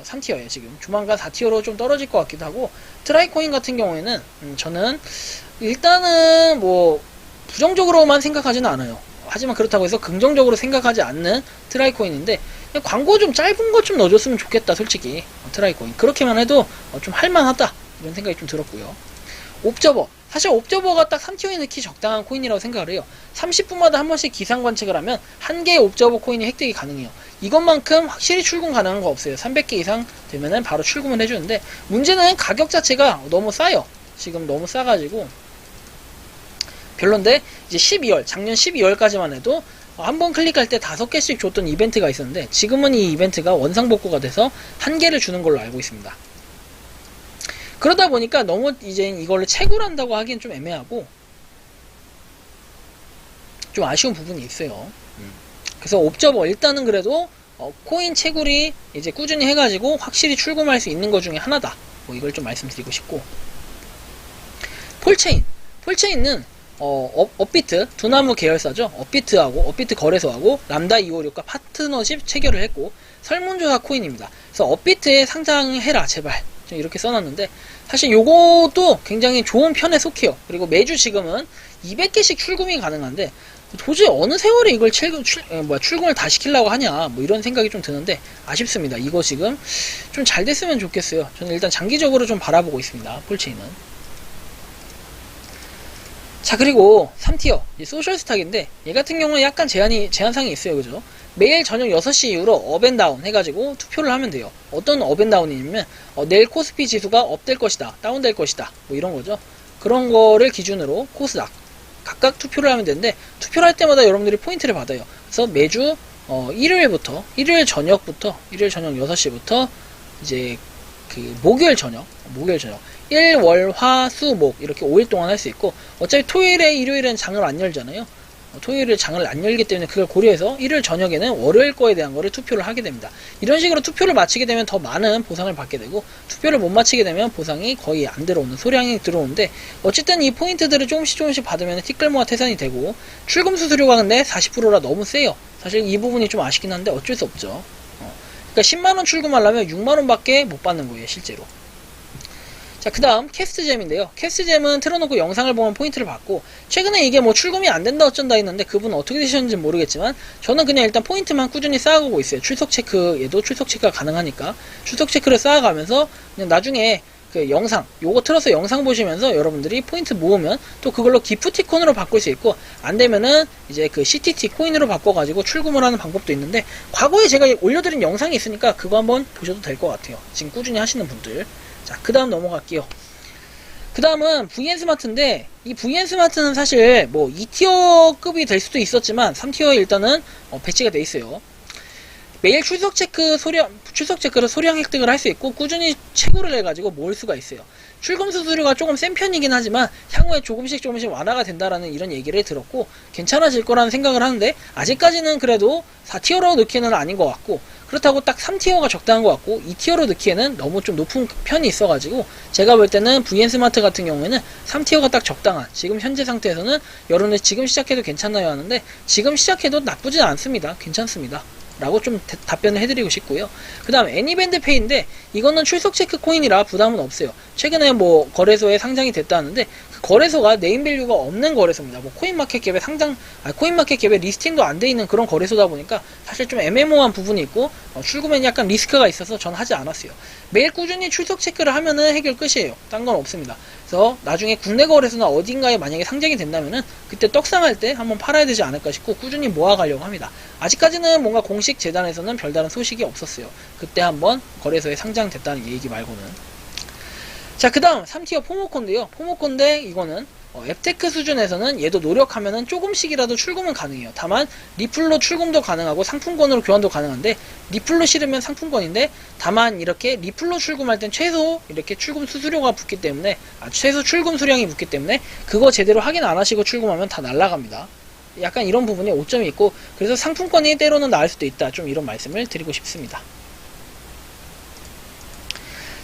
3티어예요. 지금 조만간 4티어로 좀 떨어질 것 같기도 하고, 트라이코인 같은 경우에는 저는 일단은 뭐 부정적으로만 생각하지는 않아요. 하지만 그렇다고 해서 긍정적으로 생각하지 않는 트라이코인인데, 그냥 광고 좀 짧은 것 좀 넣어줬으면 좋겠다, 솔직히. 트라이코인 그렇게만 해도 좀 할만하다, 이런 생각이 좀 들었고요. 옵저버, 사실 옵저버가 딱 3티어에 넣기 적당한 코인이라고 생각을 해요. 30분마다 한 번씩 기상 관측을 하면 한 개의 옵저버 코인이 획득이 가능해요. 이것만큼 확실히 출금 가능한 거 없어요. 300개 이상 되면은 바로 출금을 해주는데, 문제는 가격 자체가 너무 싸요. 지금 너무 싸가지고 별론데, 이제 12월, 작년 12월까지만 해도 한 번 클릭할 때 5개씩 줬던 이벤트가 있었는데, 지금은 이 이벤트가 원상복구가 돼서 1개를 주는 걸로 알고 있습니다. 그러다 보니까 너무 이제 이걸로 채굴 한다고 하기엔 좀 애매하고 좀 아쉬운 부분이 있어요. 그래서 옵저버 일단은 그래도 코인 채굴이 이제 꾸준히 해가지고 확실히 출금할 수 있는 것 중에 하나다, 뭐 이걸 좀 말씀드리고 싶고, 폴체인은 업비트 두나무 계열사죠. 업비트 거래소하고 람다 256과 파트너십 체결을 했고 설문조사 코인입니다. 그래서 업비트에 상장해라 제발, 이렇게 써놨는데 사실 요것도 굉장히 좋은 편에 속해요. 그리고 매주 지금은 200개씩 출금이 가능한데 도저히 어느 세월에 이걸 출금을 다 시키려고 하냐, 뭐 이런 생각이 좀 드는데 아쉽습니다. 이거 지금 좀 잘 됐으면 좋겠어요. 저는 일단 장기적으로 좀 바라보고 있습니다, 폴체인은. 자, 그리고 3티어 소셜스탁인데 얘 같은 경우는 약간 제한상이 있어요. 그죠? 매일 저녁 6시 이후로 업앤다운 해가지고 투표를 하면 돼요. 어떤 업앤다운이냐면 내일 코스피 지수가 업될 것이다, 다운될 것이다, 뭐 이런 거죠. 그런 거를 기준으로 코스닥 각각 투표를 하면 되는데, 투표를 할 때마다 여러분들이 포인트를 받아요. 그래서 매주 일요일 저녁 6시부터 이제 그 목요일 저녁 1, 월, 화, 수, 목 이렇게 5일 동안 할 수 있고, 어차피 토요일에 일요일엔 장을 안 열잖아요. 토요일에 장을 안 열기 때문에 그걸 고려해서 일요일 저녁에는 월요일 거에 대한 거를 투표를 하게 됩니다. 이런 식으로 투표를 마치게 되면 더 많은 보상을 받게 되고, 투표를 못 마치게 되면 보상이 거의 안 들어오는, 소량이 들어오는데, 어쨌든 이 포인트들을 조금씩 받으면 티끌모아 태산이 되고, 출금 수수료가 근데 40%라 너무 세요. 사실 이 부분이 좀 아쉽긴 한데 어쩔 수 없죠. 그러니까 10만원 출금하려면 6만원밖에 못 받는 거예요, 실제로. 자, 그 다음 캐스트잼인데요. 캐스트잼은 틀어놓고 영상을 보면 포인트를 받고, 최근에 이게 뭐 출금이 안 된다 어쩐다 했는데 그분은 어떻게 되셨는지 모르겠지만 저는 그냥 일단 포인트만 꾸준히 쌓아가고 있어요. 출석 체크에도 출석 체크가 가능하니까 출석 체크를 쌓아가면서 그냥 나중에 그 영상 요거 틀어서 영상 보시면서 여러분들이 포인트 모으면 또 그걸로 기프티콘으로 바꿀 수 있고, 안 되면은 이제 그 CTT 코인으로 바꿔가지고 출금을 하는 방법도 있는데, 과거에 제가 올려드린 영상이 있으니까 그거 한번 보셔도 될 것 같아요. 지금 꾸준히 하시는 분들. 자, 그 다음 넘어갈게요. 그 다음은 VN스마트인데, 이 VN스마트는 사실 뭐 2티어급이 될 수도 있었지만 3티어에 일단은 배치가 돼 있어요. 매일 출석 체크를 소량 획득을 할 수 있고, 꾸준히 채굴을 해가지고 모을 수가 있어요. 출금 수수료가 조금 센 편이긴 하지만 향후에 조금씩 완화가 된다라는 이런 얘기를 들었고 괜찮아질 거라는 생각을 하는데, 아직까지는 그래도 4티어로 넣기는 아닌 것 같고, 그렇다고 딱 3티어가 적당한 것 같고 2티어로 넣기에는 너무 좀 높은 편이 있어가지고 제가 볼 때는 VN스마트 같은 경우에는 3티어가 딱 적당한, 지금 현재 상태에서는 여러분들 지금 시작해도 괜찮나요 하는데, 지금 시작해도 나쁘진 않습니다. 괜찮습니다 라고 좀 답변을 해드리고 싶고요. 그 다음 애니밴드 페이인데, 이거는 출석 체크 코인이라 부담은 없어요. 최근에 뭐 거래소에 상장이 됐다는데 그 거래소가 네임밸류가 없는 거래소입니다. 뭐 코인마켓캡에 코인마켓캡에 리스팅도 안 돼 있는 그런 거래소다 보니까 사실 좀 애매모호한 부분이 있고 출금에는 약간 리스크가 있어서 전 하지 않았어요. 매일 꾸준히 출석 체크를 하면은 해결 끝이에요. 딴 건 없습니다. 그래서 나중에 국내 거래소나 어딘가에 만약에 상장이 된다면은 그때 떡상할 때 한번 팔아야 되지 않을까 싶고 꾸준히 모아가려고 합니다. 아직까지는 뭔가 공식 재단에서는 별다른 소식이 없었어요. 그때 한번 거래소에 상장됐다는 얘기 말고는. 자, 그 다음 3티어 포모콘인데요. 포모콘인데 이거는 앱테크 수준에서는 얘도 노력하면은 조금씩이라도 출금은 가능해요. 다만 리플로 출금도 가능하고 상품권으로 교환도 가능한데, 리플로 실으면 상품권인데 다만 이렇게 리플로 출금할 땐 최소 이렇게 출금 수수료가 붙기 때문에, 최소 출금 수량이 붙기 때문에 그거 제대로 확인 안 하시고 출금하면 다 날라갑니다. 약간 이런 부분에 오점이 있고, 그래서 상품권이 때로는 나을 수도 있다, 좀 이런 말씀을 드리고 싶습니다.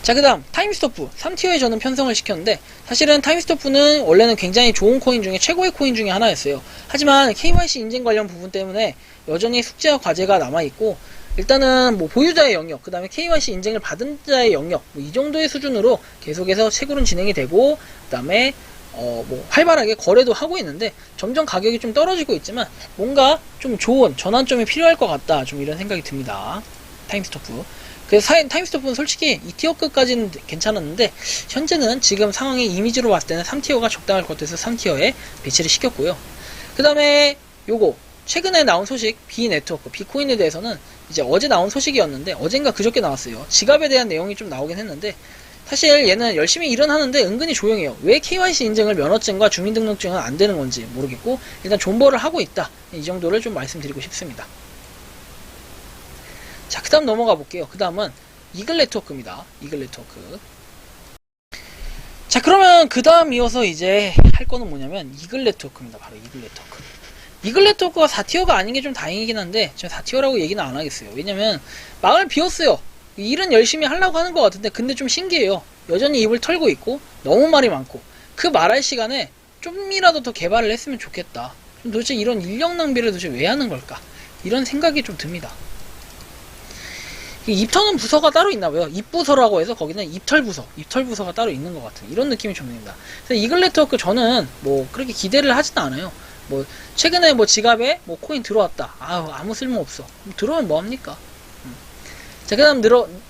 자, 그 다음 타임스토프 3티어에 저는 편성을 시켰는데, 사실은 타임스토프는 원래는 굉장히 좋은 코인 중에 최고의 코인 중에 하나였어요. 하지만 KYC 인증 관련 부분 때문에 여전히 숙제와 과제가 남아있고, 일단은 뭐 보유자의 영역, 그 다음에 KYC 인증을 받은 자의 영역, 이 정도의 수준으로 계속해서 채굴은 진행이 되고, 그 다음에 뭐 활발하게 거래도 하고 있는데 점점 가격이 좀 떨어지고 있지만 뭔가 좀 좋은 전환점이 필요할 것 같다, 좀 이런 생각이 듭니다. 타임스토프. 그래서 타임스토프는 솔직히 2티어급까지는 괜찮았는데 현재는 지금 상황의 이미지로 봤을 때는 3티어가 적당할 것 같아서 3티어에 배치를 시켰고요. 그 다음에 요거 최근에 나온 소식, 비네트워크, 비코인에 대해서는 이제 어제 나온 소식이었는데, 어젠가 그저께 나왔어요. 지갑에 대한 내용이 좀 나오긴 했는데, 사실 얘는 열심히 일은 하는데 은근히 조용해요. 왜 KYC 인증을 면허증과 주민등록증은 안 되는 건지 모르겠고, 일단 존버를 하고 있다, 이 정도를 좀 말씀드리고 싶습니다. 자, 그 다음 넘어가 볼게요. 그 다음은 이글 네트워크입니다. 이글 네트워크. 자, 그러면 그 다음 이어서 이제 할 거는 뭐냐면 이글 네트워크입니다. 바로 이글 네트워크. 이글 네트워크가 4티어가 아닌 게 좀 다행이긴 한데 제가 4티어라고 얘기는 안 하겠어요. 왜냐면 마을 비웠어요. 일은 열심히 하려고 하는 것 같은데, 근데 좀 신기해요. 여전히 입을 털고 있고 너무 말이 많고, 그 말할 시간에 좀이라도 더 개발을 했으면 좋겠다. 도대체 이런 인력 낭비를 도대체 왜 하는 걸까, 이런 생각이 좀 듭니다. 입터는 부서가 따로 있나봐요. 입부서라고 해서 거기는 입털부서가 따로 있는 것 같은 이런 느낌이 좀 듭니다. 그래서 이글 네트워크 저는 뭐 그렇게 기대를 하진 않아요. 뭐 최근에 뭐 지갑에 뭐 코인 들어왔다, 아무 쓸모 없어, 들어오면 뭐합니까. 자, 그 다음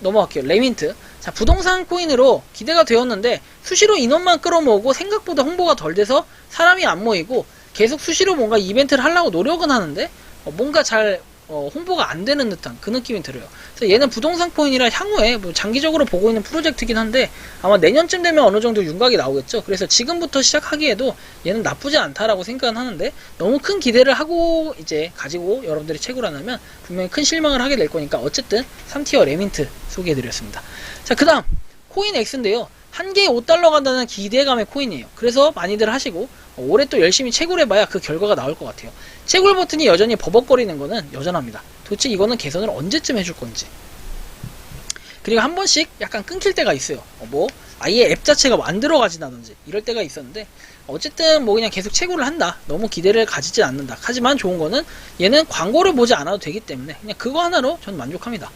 넘어갈게요. 레민트. 자, 부동산 코인으로 기대가 되었는데 수시로 인원만 끌어모으고 생각보다 홍보가 덜 돼서 사람이 안 모이고, 계속 수시로 뭔가 이벤트를 하려고 노력은 하는데 뭔가 잘 홍보가 안 되는 듯한 그 느낌이 들어요. 그래서 얘는 부동산 코인이라 향후에 뭐 장기적으로 보고 있는 프로젝트긴 한데 아마 내년쯤 되면 어느 정도 윤곽이 나오겠죠. 그래서 지금부터 시작하기에도 얘는 나쁘지 않다라고 생각은 하는데, 너무 큰 기대를 하고 이제 가지고 여러분들이 채굴 안 하면 분명히 큰 실망을 하게 될 거니까, 어쨌든 3티어 레민트 소개해드렸습니다. 자, 그 다음 코인 X인데요. 한 개에 5달러 간다는 기대감의 코인이에요. 그래서 많이들 하시고 올해 또 열심히 채굴해봐야 그 결과가 나올 것 같아요. 채굴 버튼이 여전히 버벅거리는 거는 여전합니다. 도대체 이거는 개선을 언제쯤 해줄 건지. 그리고 한 번씩 약간 끊길 때가 있어요. 뭐 아예 앱 자체가 안 들어가진다든지 이럴 때가 있었는데, 어쨌든 뭐 그냥 계속 채굴을 한다, 너무 기대를 가지지 않는다. 하지만 좋은 거는 얘는 광고를 보지 않아도 되기 때문에 그냥 그거 하나로 전 만족합니다.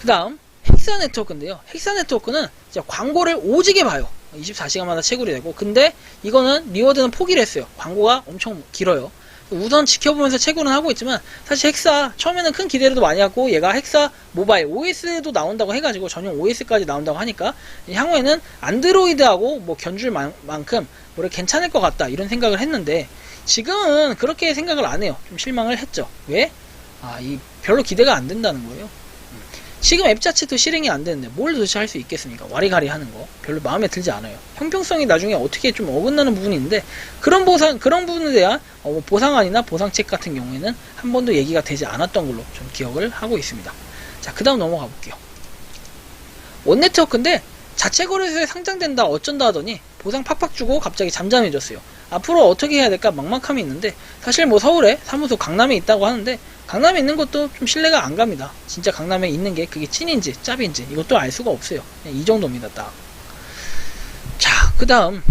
그 다음 헥사 네트워크인데요. 헥사 네트워크는 광고를 오지게 봐요. 24시간마다 채굴이 되고, 근데 이거는 리워드는 포기를 했어요. 광고가 엄청 길어요. 우선 지켜보면서 채굴은 하고 있지만, 사실 헥사 처음에는 큰 기대를 많이 하고, 얘가 헥사 모바일 OS도 나온다고 해가지고 전용 OS까지 나온다고 하니까 향후에는 안드로이드하고 뭐 견줄 만큼 뭐래 괜찮을 것 같다, 이런 생각을 했는데 지금은 그렇게 생각을 안 해요. 좀 실망을 했죠. 왜? 별로 기대가 안 된다는 거예요. 지금 앱 자체도 실행이 안 되는데 뭘 도대체 할 수 있겠습니까? 와리가리 하는 거 별로 마음에 들지 않아요. 형평성이 나중에 어떻게 좀 어긋나는 부분이 있는데, 그런 부분에 대한 보상안이나 보상책 같은 경우에는 한 번도 얘기가 되지 않았던 걸로 좀 기억을 하고 있습니다. 자, 그 다음 넘어가 볼게요. 원네트워크인데 자체 거래소에 상장된다 어쩐다 하더니 보상 팍팍 주고 갑자기 잠잠해졌어요. 앞으로 어떻게 해야 될까 막막함이 있는데, 사실 뭐 서울에 사무소 강남에 있다고 하는데 강남에 있는 것도 좀 신뢰가 안 갑니다. 진짜 강남에 있는 게 그게 찐인지 짭인지 이것도 알 수가 없어요. 그냥 이 정도입니다. 딱. 자, 그 다음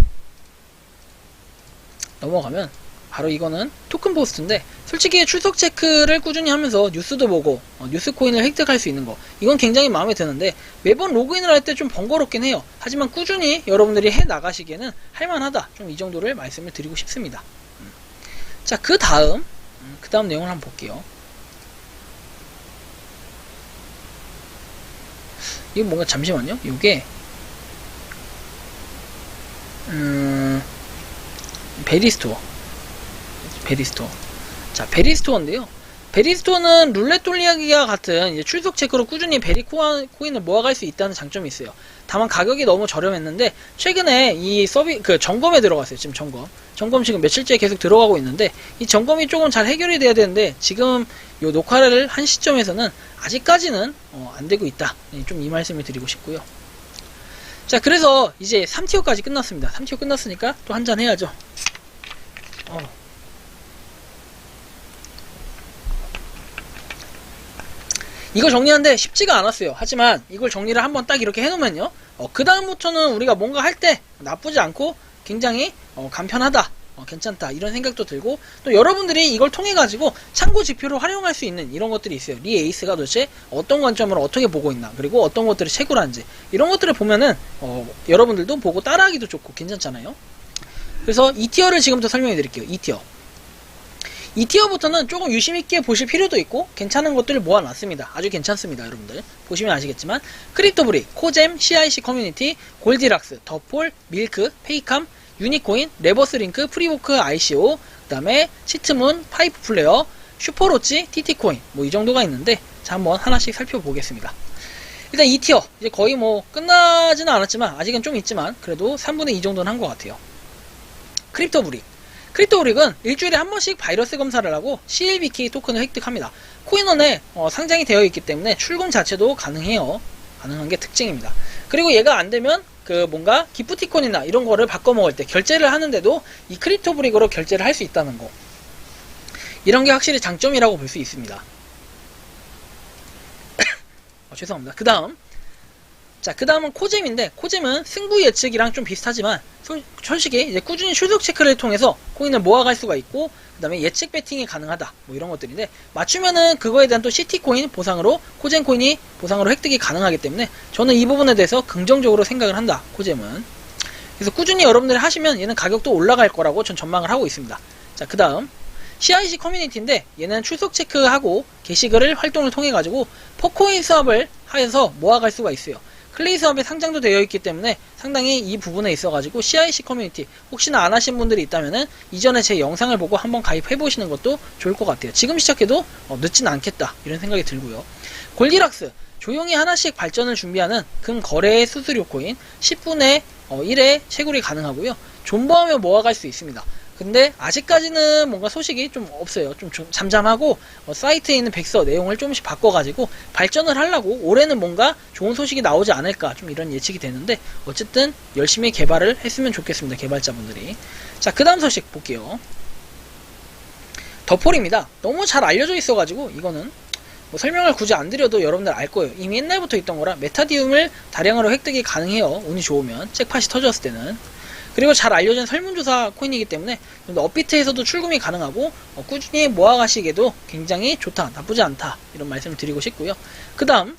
넘어가면 바로 이거는 토큰 보스트인데, 솔직히 출석 체크를 꾸준히 하면서 뉴스도 보고 뉴스 코인을 획득할 수 있는 거, 이건 굉장히 마음에 드는데 매번 로그인을 할 때 좀 번거롭긴 해요. 하지만 꾸준히 여러분들이 해 나가시기에는 할만하다, 좀 이 정도를 말씀을 드리고 싶습니다. 자, 그 다음 내용을 한번 볼게요. 이거 뭔가, 잠시만요. 이게 베리스토어. 자, 베리스토어인데요. 베리스토어는 룰렛 돌리기와 같은 이제 출석 체크로 꾸준히 베리 코인을 모아갈 수 있다는 장점이 있어요. 다만 가격이 너무 저렴했는데 최근에 이 점검에 들어갔어요. 지금 점검 지금 며칠째 계속 들어가고 있는데, 이 점검이 조금 잘 해결이 돼야 되는데 지금 요 녹화를 한 시점에서는 아직까지는 안 되고 있다. 좀 이 말씀을 드리고 싶고요. 자, 그래서 이제 3티어까지 끝났습니다. 3티어 끝났으니까 또 한잔 해야죠. 이거 정리하는데 쉽지가 않았어요. 하지만 이걸 정리를 한번 딱 이렇게 해놓으면요, 그 다음부터는 우리가 뭔가 할 때 나쁘지 않고 굉장히 간편하다, 괜찮다, 이런 생각도 들고, 또 여러분들이 이걸 통해 가지고 참고 지표로 활용할 수 있는 이런 것들이 있어요. 리에이스가 도대체 어떤 관점으로 어떻게 보고 있나, 그리고 어떤 것들이 최고란지, 이런 것들을 보면은 여러분들도 보고 따라하기도 좋고 괜찮잖아요. 그래서 2티어를 지금부터 설명해 드릴게요. 2티어부터는 조금 유심있게 보실 필요도 있고 괜찮은 것들을 모아놨습니다. 아주 괜찮습니다. 여러분들 보시면 아시겠지만, 크립토브릭, 코잼, CIC 커뮤니티, 골디락스, 더폴, 밀크, 페이캄, 유니코인, 레버스링크, 프리워크, ICO, 그 다음에 시트문, 파이프플레어, 슈퍼로치, TT코인, 뭐 이 정도가 있는데, 자, 한번 하나씩 살펴보겠습니다. 일단 2티어 이제 거의 뭐 끝나지는 않았지만 아직은 좀 있지만 그래도 3분의 2 정도는 한 것 같아요. 크립토브릭은 일주일에 한 번씩 바이러스 검사를 하고 CLBK 토큰을 획득합니다. 코인원에 상장이 되어 있기 때문에 출금 자체도 가능해요. 가능한 게 특징입니다. 그리고 얘가 안 되면 뭔가 기프티콘이나 이런 거를 바꿔 먹을 때 결제를 하는데도 이 크립토브릭으로 결제를 할 수 있다는 거, 이런 게 확실히 장점이라고 볼 수 있습니다. 죄송합니다. 그 다음은 코잼인데, 코잼은 승부 예측이랑 좀 비슷하지만 솔직히 이제 꾸준히 출석 체크를 통해서 코인을 모아갈 수가 있고, 그 다음에 예측 배팅이 가능하다, 뭐 이런 것들인데, 맞추면은 그거에 대한 또 CT코인 보상으로, 코잼 코인이 보상으로 획득이 가능하기 때문에 저는 이 부분에 대해서 긍정적으로 생각을 한다, 코잼은. 그래서 꾸준히 여러분들이 하시면 얘는 가격도 올라갈 거라고 전 전망을 하고 있습니다. 자, 그 다음 CIC 커뮤니티인데, 얘는 출석 체크하고 게시글을 활동을 통해 가지고 포코인 수합을 하여서 모아갈 수가 있어요. 클레이 수업에 상장도 되어 있기 때문에 상당히 이 부분에 있어가지고 CIC 커뮤니티 혹시나 안 하신 분들이 있다면은 이전에 제 영상을 보고 한번 가입해 보시는 것도 좋을 것 같아요. 지금 시작해도 늦진 않겠다, 이런 생각이 들고요. 골디락스, 조용히 하나씩 발전을 준비하는 금 거래의 수수료 코인 10분의 1의 채굴이 가능하고요. 존버하며 모아갈 수 있습니다. 근데 아직까지는 뭔가 소식이 좀 없어요. 좀 잠잠하고 사이트에 있는 백서 내용을 조금씩 바꿔가지고 발전을 하려고 올해는 뭔가 좋은 소식이 나오지 않을까, 좀 이런 예측이 되는데, 어쨌든 열심히 개발을 했으면 좋겠습니다. 개발자분들이. 자, 그 다음 소식 볼게요. 더폴입니다. 너무 잘 알려져 있어가지고 이거는 뭐 설명을 굳이 안 드려도 여러분들 알 거예요. 이미 옛날부터 있던 거라 메타디움을 다량으로 획득이 가능해요. 운이 좋으면, 잭팟이 터졌을 때는. 그리고 잘 알려진 설문조사 코인이기 때문에 업비트에서도 출금이 가능하고 꾸준히 모아가시기에도 굉장히 좋다, 나쁘지 않다, 이런 말씀을 드리고 싶고요. 그 다음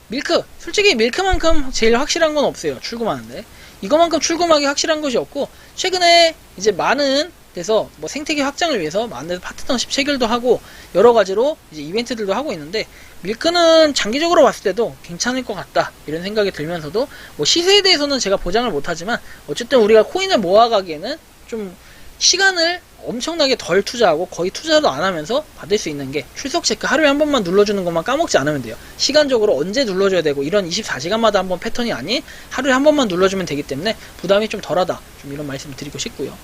밀크. 솔직히 밀크만큼 제일 확실한 건 없어요. 출금하는데 이거만큼 출금하기 확실한 것이 없고, 최근에 이제 많은 데서 뭐 생태계 확장을 위해서 많은 데서 파트너십 체결도 하고 여러 가지로 이제 이벤트들도 하고 있는데, 밀크는 장기적으로 봤을 때도 괜찮을 것 같다, 이런 생각이 들면서도 뭐 시세에 대해서는 제가 보장을 못하지만 어쨌든 우리가 코인을 모아가기에는 좀 시간을 엄청나게 덜 투자하고 거의 투자도 안 하면서 받을 수 있는 게 출석 체크 하루에 한 번만 눌러주는 것만 까먹지 않으면 돼요. 시간적으로 언제 눌러줘야 되고 이런 24시간마다 한 번 패턴이 아닌 하루에 한 번만 눌러주면 되기 때문에 부담이 좀 덜하다, 좀 이런 말씀을 드리고 싶고요.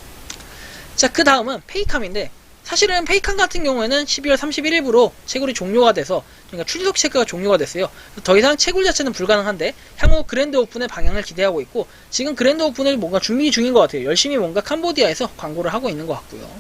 자, 그 다음은 페이캄인데, 사실은 페이캄 같은 경우에는 12월 31일부로 채굴이 종료가 돼서, 그러니까 출석 체크가 종료가 됐어요. 더 이상 채굴 자체는 불가능한데 향후 그랜드 오픈의 방향을 기대하고 있고, 지금 그랜드 오픈을 뭔가 준비 중인 것 같아요. 열심히 뭔가 캄보디아에서 광고를 하고 있는 것 같고요.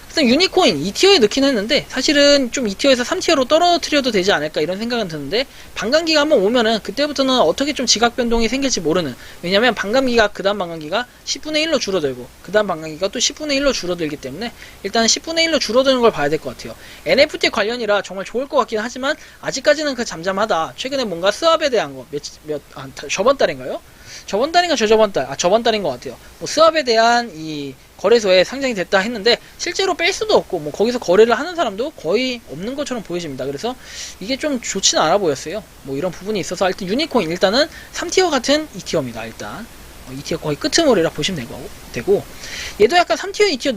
그 일단 유니코인 2티어에 넣긴 했는데 사실은 좀 2티어에서 3티어로 떨어뜨려도 되지 않을까 이런 생각은 드는데 반감기가 한번 오면은 그때부터는 어떻게 좀 지각 변동이 생길지 모르는, 왜냐면 반감기가 그 다음 반감기가 10분의 1로 줄어들고 그 다음 반감기가 또 10분의 1로 줄어들기 때문에 일단 10분의 1로 줄어드는 걸 봐야 될 것 같아요. NFT 관련이라 정말 좋을 것 같긴 하지만 아직까지는 그 잠잠하다. 최근에 뭔가 스왑에 대한 거 저번 달인가요? 저번 달인가 저저번 달, 저번 달인 것 같아요. 뭐 스왑에 대한 이 거래소에 상장이 됐다 했는데 실제로 뺄 수도 없고 뭐 거기서 거래를 하는 사람도 거의 없는 것처럼 보여집니다. 그래서 이게 좀 좋지는 않아 보였어요. 뭐 이런 부분이 있어서 일단 유니코인 일단은 3티어 같은 2티어입니다. 일단 2티어 거의 끄트머리라 보시면 되고 얘도 약간 3티어, 2티어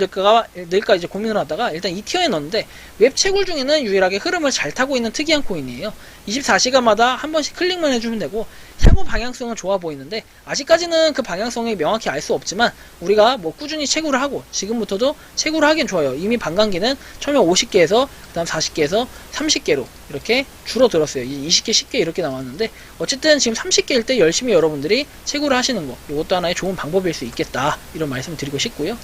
넣을까 이제 고민을 하다가 일단 2티어에 넣었는데 웹 채굴 중에는 유일하게 흐름을 잘 타고 있는 특이한 코인이에요. 24시간마다 한 번씩 클릭만 해주면 되고 향후 방향성은 좋아 보이는데 아직까지는 그 방향성이 명확히 알 수 없지만 우리가 뭐 꾸준히 채굴을 하고 지금부터도 채굴을 하긴 좋아요. 이미 반감기는 처음에 50개에서 그 다음 40개에서 30개로 이렇게 줄어들었어요. 20개, 10개 이렇게 나왔는데 어쨌든 지금 30개일 때 열심히 여러분들이 채굴을 하시는 거, 이것도 하나의 좋은 방법일 수 있겠다 이런 말씀을 드리고 싶고요.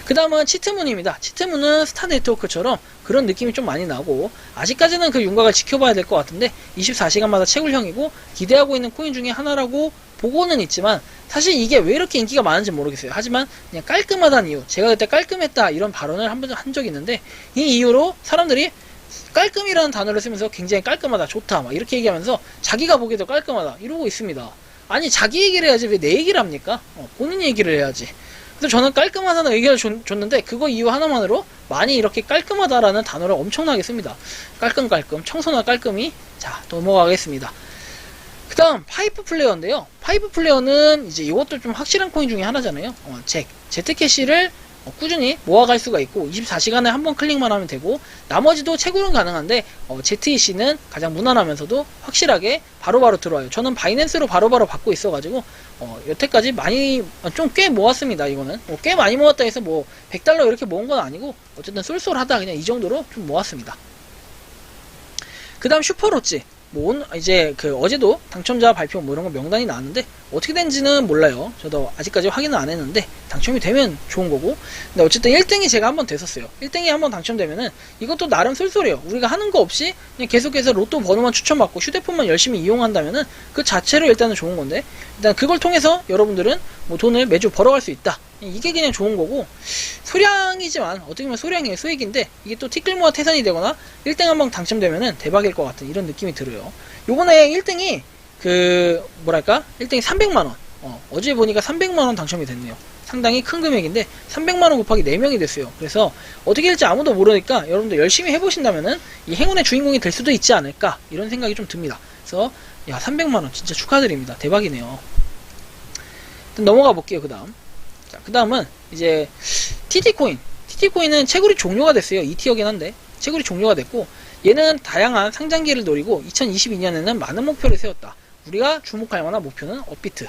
그 다음은 치트문입니다. 치트문은 스타 네트워크처럼 그런 느낌이 좀 많이 나고 아직까지는 그 윤곽을 지켜봐야 될 것 같은데 24시간마다 채굴형이고 기대하고 있는 코인 중에 하나라고 보고는 있지만 사실 이게 왜 이렇게 인기가 많은지 모르겠어요. 하지만 그냥 깔끔하다는 이유, 제가 그때 깔끔했다 이런 발언을 한 번 한 적이 있는데 이 이유로 사람들이 깔끔이라는 단어를 쓰면서 굉장히 깔끔하다, 좋다 막 이렇게 얘기하면서 자기가 보기에도 깔끔하다 이러고 있습니다. 아니 자기 얘기를 해야지 왜 내 얘기를 합니까? 본인 얘기를 해야지. 그래서 저는 깔끔하다는 의견을 줬는데 그거 이유 하나만으로 많이 이렇게 깔끔하다라는 단어를 엄청나게 씁니다. 깔끔 청소나 깔끔히. 자, 넘어가겠습니다. 그 다음 파이프 플레이어인데요. 파이프 플레이어는 이제 이것도 좀 확실한 코인 중에 하나잖아요. 제트캐시를 꾸준히 모아갈 수가 있고 24시간에 한 번 클릭만 하면 되고 나머지도 채굴은 가능한데 ZEC는 가장 무난하면서도 확실하게 바로바로 들어와요. 저는 바이낸스로 바로바로 받고 있어가지고 여태까지 많이 좀 꽤 모았습니다. 이거는 꽤 많이 모았다 해서 뭐 100달러 이렇게 모은 건 아니고 어쨌든 쏠쏠하다 그냥 이 정도로 좀 모았습니다. 그 다음 슈퍼로치, 뭐 이제 그 어제도 당첨자 발표 뭐 이런 거 명단이 나왔는데 어떻게 된지는 몰라요. 저도 아직까지 확인은 안 했는데 당첨이 되면 좋은 거고, 근데 어쨌든 1등이 제가 한번 됐었어요. 1등이 한번 당첨되면은 이것도 나름 쏠쏠해요. 우리가 하는 거 없이 그냥 계속해서 로또 번호만 추천받고 휴대폰만 열심히 이용한다면은 그 자체로 일단은 좋은 건데, 일단 그걸 통해서 여러분들은 뭐 돈을 매주 벌어갈 수 있다. 이게 그냥 좋은 거고, 소량이지만 어떻게 보면 소량의 수익인데 이게 또 티끌모아 태산이 되거나 1등 한번 당첨되면은 대박일 것 같은 이런 느낌이 들어요. 요번에 1등이 그 뭐랄까 1등이 300만원, 어제 보니까 300만원 당첨이 됐네요. 상당히 큰 금액인데 300만원 곱하기 4명이 됐어요. 그래서 어떻게 될지 아무도 모르니까 여러분들 열심히 해보신다면은 이 행운의 주인공이 될 수도 있지 않을까 이런 생각이 좀 듭니다. 그래서 야 300만원 진짜 축하드립니다. 대박이네요. 일단 넘어가 볼게요. 그 다음, 자, 그 다음은 이제 TT코인. TT코인은 채굴이 종료가 됐어요. 2티어긴 한데 채굴이 종료가 됐고 얘는 다양한 상장기를 노리고 2022년에는 많은 목표를 세웠다. 우리가 주목할 만한 목표는 업비트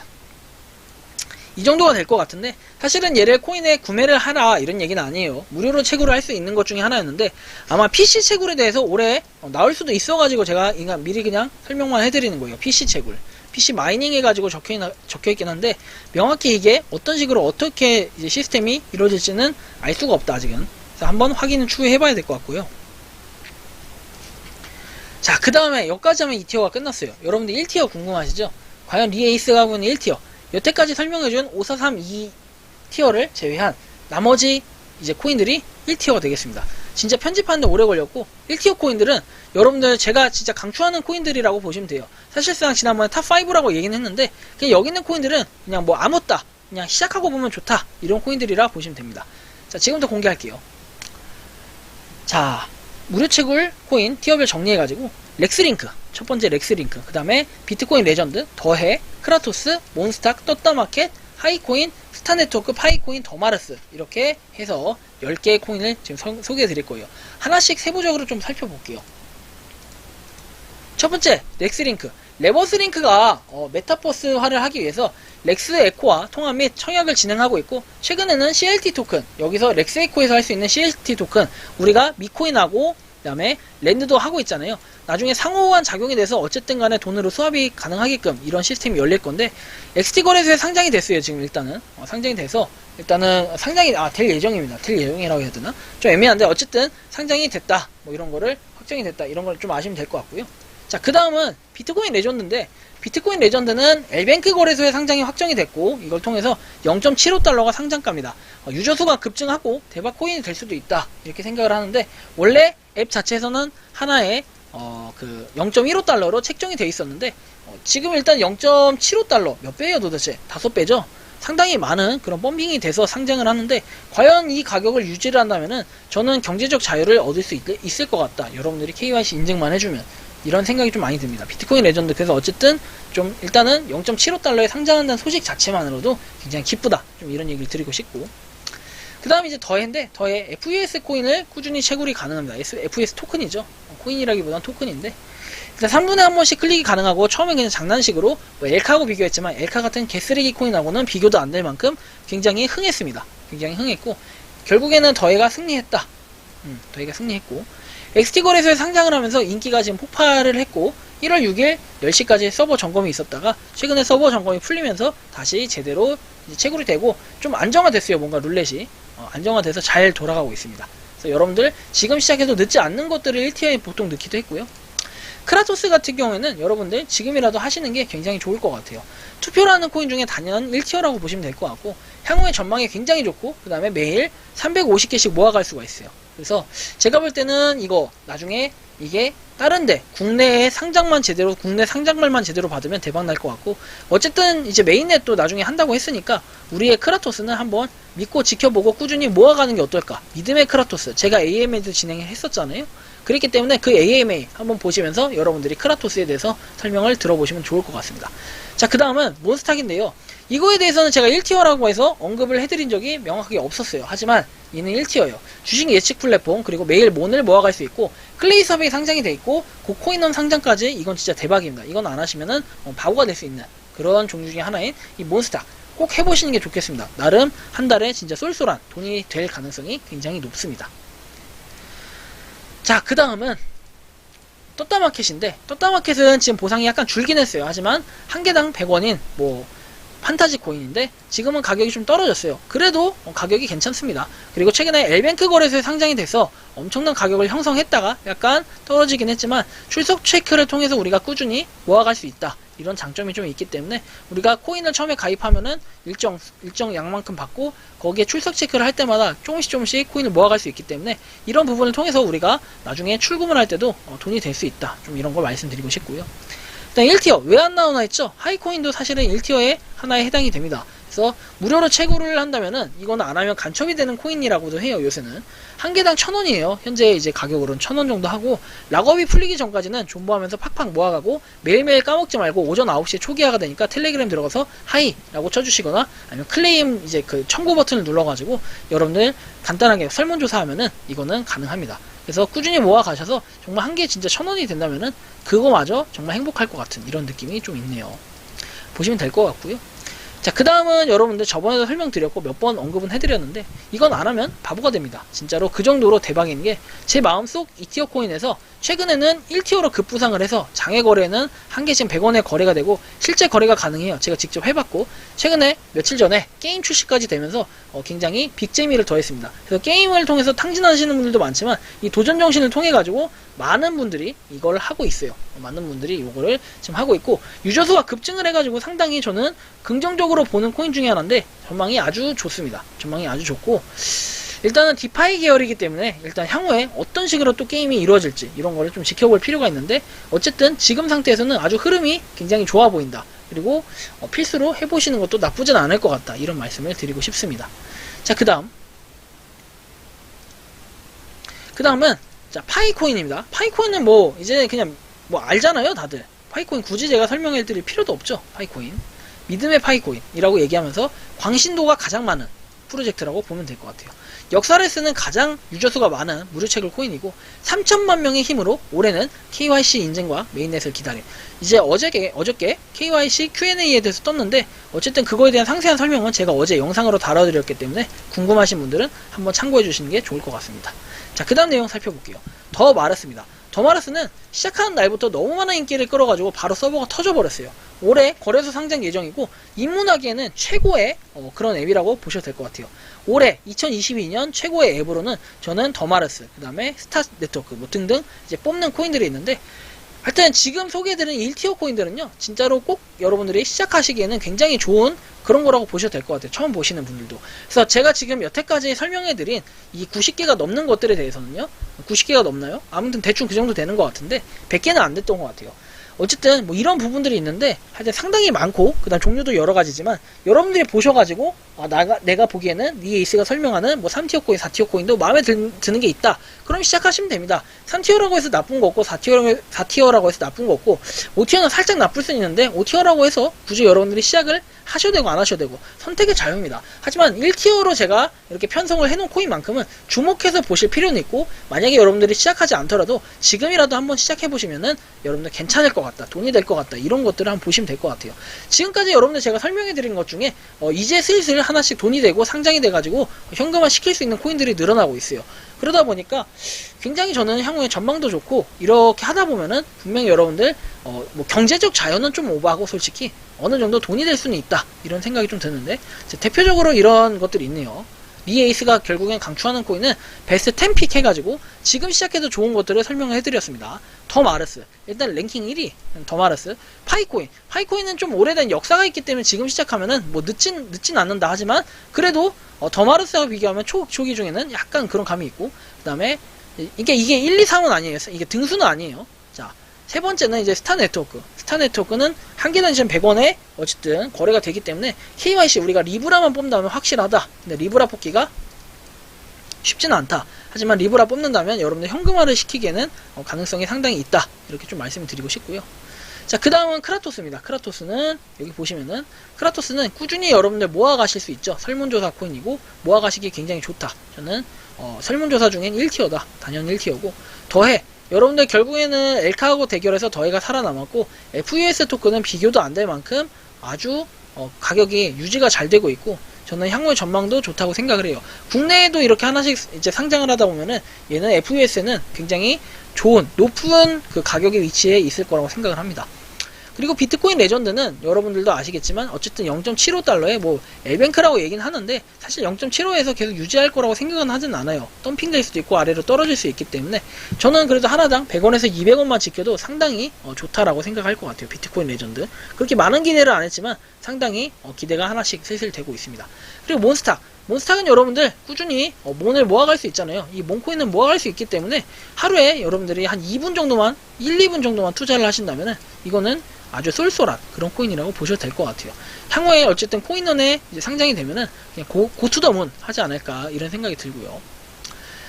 이 정도가 될 것 같은데 사실은 얘를 코인에 구매를 하라 이런 얘기는 아니에요. 무료로 채굴을 할 수 있는 것 중에 하나였는데 아마 PC 채굴에 대해서 올해 나올 수도 있어가지고 제가 미리 그냥 설명만 해드리는 거예요. PC 채굴, PC 마이닝 해가지고 적혀있긴 한데 명확히 이게 어떤 식으로 어떻게 이제 시스템이 이루어질지는 알 수가 없다 아직은. 그래서 한번 확인을 추후에 해봐야 될 것 같고요. 자, 그 다음에 여기까지 하면 2티어가 끝났어요. 여러분들 1티어 궁금하시죠? 과연 리에이스가 하고 있는 1티어, 여태까지 설명해준 5432티어를 제외한 나머지 이제 코인들이 1티어가 되겠습니다. 진짜 편집하는데 오래 걸렸고 1티어 코인들은 여러분들 제가 진짜 강추하는 코인들이라고 보시면 돼요. 사실상 지난번에 탑5라고 얘기는 했는데 그냥 여기 있는 코인들은 그냥 뭐 아무것다, 그냥 시작하고 보면 좋다 이런 코인들이라 보시면 됩니다. 자, 지금부터 공개할게요. 자, 무료 채굴 코인 티어별 정리해가지고 렉스링크, 첫 번째 렉스링크, 그 다음에 비트코인 레전드, 더해, 크라토스, 몬스탁, 떴다마켓, 하이코인, 스타네트워크, 파이코인, 더마르스 이렇게 해서 10개의 코인을 지금 소개해 드릴 거예요. 하나씩 세부적으로 좀 살펴볼게요. 첫 번째 렉스링크. 레버스링크가 메타버스화를 하기 위해서 렉스 에코와 통합 및 청약을 진행하고 있고 최근에는 CLT 토큰, 여기서 렉스 에코에서 할 수 있는 CLT 토큰, 우리가 미코인하고 그 다음에 랜드도 하고 있잖아요. 나중에 상호간 작용이 돼서 어쨌든 간에 돈으로 수합이 가능하게끔 이런 시스템이 열릴 건데, XT 거래소에 상장이 됐어요. 지금 일단은 상장이 돼서 일단은 상장이 될 예정입니다. 될 예정이라고 해야 되나? 좀 애매한데 어쨌든 상장이 됐다, 뭐 이런 거를 확정이 됐다, 이런 걸 좀 아시면 될 것 같고요. 자, 그 다음은 비트코인 레전드인데, 비트코인 레전드는 엘뱅크 거래소에 상장이 확정이 됐고, 이걸 통해서 0.75달러가 상장가입니다. 유저수가 급증하고 대박 코인이 될 수도 있다, 이렇게 생각을 하는데, 원래 앱 자체에서는 하나에 0.15달러로 책정이 되어 있었는데, 지금 일단 0.75달러 몇 배예요 도대체? 5배죠? 상당히 많은 그런 펌핑이 돼서 상장을 하는데, 과연 이 가격을 유지를 한다면은 저는 경제적 자유를 얻을 수 있을 것 같다. 여러분들이 KYC 인증만 해주면, 이런 생각이 좀 많이 듭니다. 비트코인 레전드, 그래서 어쨌든 좀 일단은 0.75달러에 상장한다는 소식 자체만으로도 굉장히 기쁘다, 좀 이런 얘기를 드리고 싶고, 그 다음에 이제 더해 FES 코인을 꾸준히 채굴이 가능합니다. FES 토큰이죠. 코인이라기보단 토큰인데, 일단 3분에 한 번씩 클릭이 가능하고, 처음엔 그냥 장난식으로 뭐 엘카하고 비교했지만 엘카 같은 개쓰레기 코인하고는 비교도 안 될 만큼 굉장히 흥했습니다. 굉장히 흥했고, 결국에는 더해가 승리했다. 더해가 승리했고, XT 거래소에 상장을 하면서 인기가 지금 폭발을 했고, 1월 6일 10시까지 서버 점검이 있었다가 최근에 서버 점검이 풀리면서 다시 제대로 이제 채굴이 되고 좀 안정화됐어요. 뭔가 룰렛이 안정화돼서 잘 돌아가고 있습니다. 그래서 여러분들 지금 시작해도 늦지 않는 것들을 1티어에 보통 넣기도 했고요. 크라토스 같은 경우에는 여러분들 지금이라도 하시는 게 굉장히 좋을 것 같아요. 투표라는 코인 중에 단연 1티어라고 보시면 될 것 같고, 향후의 전망이 굉장히 좋고, 그 다음에 매일 350개씩 모아갈 수가 있어요. 그래서 제가 볼 때는 이거 나중에 이게 다른데 국내 상장말만 제대로 받으면 대박 날 것 같고, 어쨌든 이제 메인넷도 나중에 한다고 했으니까 우리의 크라토스는 한번 믿고 지켜보고 꾸준히 모아가는 게 어떨까. 믿음의 크라토스, 제가 AMA도 진행을 했었잖아요. 그렇기 때문에 그 AMA 한번 보시면서 여러분들이 크라토스에 대해서 설명을 들어보시면 좋을 것 같습니다. 자, 그 다음은 몬스탁인데요. 이거에 대해서는 제가 1티어라고 해서 언급을 해드린 적이 명확하게 없었어요. 하지만 얘는 1티어예요. 주식 예측 플랫폼, 그리고 매일 몬을 모아갈 수 있고, 클레이 섭이 상장이 돼 있고, 고코인원 상장까지. 이건 진짜 대박입니다. 이건 안 하시면은 바보가 될 수 있는 그런 종류 중에 하나인 이 몬스탁 꼭 해보시는 게 좋겠습니다. 나름 한 달에 진짜 쏠쏠한 돈이 될 가능성이 굉장히 높습니다. 자, 그 다음은 또따마켓인데, 또따마켓은 지금 보상이 약간 줄긴 했어요. 하지만 한 개당 100원인 뭐 판타지 코인인데 지금은 가격이 좀 떨어졌어요. 그래도 가격이 괜찮습니다. 그리고 최근에 엘뱅크 거래소에 상장이 돼서 엄청난 가격을 형성했다가 약간 떨어지긴 했지만, 출석 체크를 통해서 우리가 꾸준히 모아갈 수 있다, 이런 장점이 좀 있기 때문에 우리가 코인을 처음에 가입하면은 일정 양만큼 받고, 거기에 출석 체크를 할 때마다 조금씩 코인을 모아갈 수 있기 때문에, 이런 부분을 통해서 우리가 나중에 출금을 할 때도 돈이 될 수 있다, 좀 이런 걸 말씀드리고 싶고요. 일단 1티어 왜 안 나오나 했죠? 하이코인도 사실은 1티어에 하나에 해당이 됩니다. 그래서 무료로 채굴을 한다면은, 이거는 안 하면 간첩이 되는 코인이라고도 해요. 요새는 한 개당 1,000원이에요. 현재 이제 가격으로는 1,000원 정도 하고, 락업이 풀리기 전까지는 존버하면서 팍팍 모아가고, 매일매일 까먹지 말고 오전 9시에 초기화가 되니까 텔레그램 들어가서 하이라고 쳐주시거나, 아니면 클레임 이제 그 청구 버튼을 눌러가지고 여러분들 간단하게 설문조사하면은 이거는 가능합니다. 그래서 꾸준히 모아가셔서 정말 한 개 진짜 1,000원이 된다면은 그거마저 정말 행복할 것 같은 이런 느낌이 좀 있네요. 보시면 될 것 같고요. 자, 그 다음은 여러분들 저번에도 설명드렸고 몇 번 언급은 해드렸는데, 이건 안 하면 바보가 됩니다. 진짜로 그 정도로 대박인 게, 제 마음속 2티어 코인에서 최근에는 1티어로 급부상을 해서 장외 거래는 한 개 지금 100원에 거래가 되고 실제 거래가 가능해요. 제가 직접 해봤고, 최근에 며칠 전에 게임 출시까지 되면서 굉장히 빅재미를 더했습니다. 그래서 게임을 통해서 탕진하시는 분들도 많지만, 이 도전 정신을 통해 가지고 많은 분들이 이걸 하고 있어요. 많은 분들이 이거를 지금 하고 있고, 유저수가 급증을 해가지고 상당히 저는 긍정적으로 보는 코인 중에 하나인데, 전망이 아주 좋습니다. 전망이 아주 좋고, 일단은 디파이 계열이기 때문에 일단 향후에 어떤 식으로 또 게임이 이루어질지 이런 거를 좀 지켜볼 필요가 있는데, 어쨌든 지금 상태에서는 아주 흐름이 굉장히 좋아 보인다. 그리고 필수로 해보시는 것도 나쁘진 않을 것 같다, 이런 말씀을 드리고 싶습니다. 자, 그 다음은 자, 파이코인입니다. 파이코인은 뭐 이제 그냥 뭐 알잖아요, 다들. 파이코인 굳이 제가 설명해 드릴 필요도 없죠. 파이코인, 믿음의 파이코인이라고 얘기하면서 광신도가 가장 많은 프로젝트라고 보면 될 것 같아요. 역사를 쓰는 가장 유저수가 많은 무료채굴 코인이고, 3천만 명의 힘으로 올해는 KYC 인증과 메인넷을 기다려. 이제 어저께 KYC Q&A에 대해서 떴는데, 어쨌든 그거에 대한 상세한 설명은 제가 어제 영상으로 다뤄드렸기 때문에 궁금하신 분들은 한번 참고해 주시는 게 좋을 것 같습니다. 자, 그 다음 내용 살펴볼게요. 더 마르스입니다. 더 마르스는 시작하는 날부터 너무 많은 인기를 끌어가지고 바로 서버가 터져버렸어요. 올해 거래소 상장 예정이고 입문하기에는 최고의 그런 앱이라고 보셔도 될 것 같아요. 올해 2022년 최고의 앱으로는 저는 더 마르스, 그 다음에 스타 네트워크 뭐 등등 이제 뽑는 코인들이 있는데, 하여튼 지금 소개해드린 1티어 코인들은요 진짜로 꼭 여러분들이 시작하시기에는 굉장히 좋은 그런 거라고 보셔도 될 것 같아요. 처음 보시는 분들도. 그래서 제가 지금 여태까지 설명해드린 이 90개가 넘는 것들에 대해서는요, 90개가 넘나요? 아무튼 대충 그 정도 되는 것 같은데 100개는 안 됐던 것 같아요. 어쨌든 뭐 이런 부분들이 있는데 하여튼 상당히 많고, 그 다음 종류도 여러 가지지만 여러분들이 보셔가지고 내가 보기에는 리에이스가 설명하는 뭐 3티어 코인, 4티어 코인도 마음에 드는 게 있다, 그럼 시작하시면 됩니다. 3티어라고 해서 나쁜 거 없고 4티어라고 해서 나쁜 거 없고, 5티어는 살짝 나쁠 수 있는데 5티어라고 해서 굳이 여러분들이 시작을 하셔도 되고 안 하셔도 되고 선택의 자유입니다. 하지만 1티어로 제가 이렇게 편성을 해놓은 코인만큼은 주목해서 보실 필요는 있고, 만약에 여러분들이 시작하지 않더라도 지금이라도 한번 시작해보시면은 여러분들 괜찮을 것 같다, 돈이 될 것 같다, 이런 것들을 한번 보시면 될 것 같아요. 지금까지 여러분들 제가 설명해드린 것 중에 이제 슬슬 하나씩 돈이 되고 상장이 돼가지고 현금화 시킬 수 있는 코인들이 늘어나고 있어요. 그러다 보니까 굉장히 저는 향후에 전망도 좋고, 이렇게 하다 보면은 분명히 여러분들 뭐 경제적 자유는 좀 오버하고 솔직히 어느 정도 돈이 될 수는 있다, 이런 생각이 좀 드는데, 대표적으로 이런 것들이 있네요. 리에이스가 결국엔 강추하는 코인은 베스트 10픽 해가지고 지금 시작해도 좋은 것들을 설명을 해드렸습니다. 더 마르스, 일단 랭킹 1위 더 마르스. 파이코인은 좀 오래된 역사가 있기 때문에 지금 시작하면은 뭐 늦진 않는다 하지만, 그래도 더 마르스와 비교하면 초기 중에는 약간 그런 감이 있고, 그 다음에 이게 1, 2, 3은 아니에요. 이게 등수는 아니에요. 자, 세 번째는 이제 스타 네트워크. 스타 네트워크는 한 개당 지금 100원에 어쨌든 거래가 되기 때문에 KYC, 우리가 리브라만 뽑는다면 확실하다. 근데 리브라 뽑기가 쉽지는 않다. 하지만 리브라 뽑는다면 여러분들 현금화를 시키기에는 가능성이 상당히 있다, 이렇게 좀 말씀을 드리고 싶고요. 자, 그 다음은 크라토스입니다. 크라토스는 여기 보시면은 크라토스는 꾸준히 여러분들 모아가실 수 있죠. 설문조사 코인이고 모아가시기 굉장히 좋다. 저는 설문조사 중엔 1티어다. 단연 1티어고, 더해 여러분들 결국에는 엘카하고 대결해서 더해가 살아남았고, FUS 토큰은 비교도 안 될 만큼 아주 가격이 유지가 잘 되고 있고, 저는 향후의 전망도 좋다고 생각을 해요. 국내에도 이렇게 하나씩 이제 상장을 하다 보면은 얘는 FUS는 굉장히 좋은 높은 그 가격의 위치에 있을 거라고 생각을 합니다. 그리고 비트코인 레전드는 여러분들도 아시겠지만 어쨌든 0.75달러에 뭐 엘뱅크라고 얘기는 하는데, 사실 0.75에서 계속 유지할 거라고 생각은 하진 않아요. 덤핑 될 수도 있고 아래로 떨어질 수 있기 때문에 저는 그래도 하나당 100원에서 200원만 지켜도 상당히 좋다라고 생각할 것 같아요. 비트코인 레전드 그렇게 많은 기대를 안 했지만 상당히 기대가 하나씩 슬슬 되고 있습니다. 그리고 몬스탁은 여러분들 꾸준히 몬을 모아갈 수 있잖아요. 이 몬코인은 모아갈 수 있기 때문에 하루에 여러분들이 한 2분 정도만 2분 정도만 투자를 하신다면은 이거는 아주 쏠쏠한 그런 코인이라고 보셔도 될 것 같아요. 향후에 어쨌든 코인원에 이제 상장이 되면은 그냥 고투더문 하지 않을까, 이런 생각이 들고요.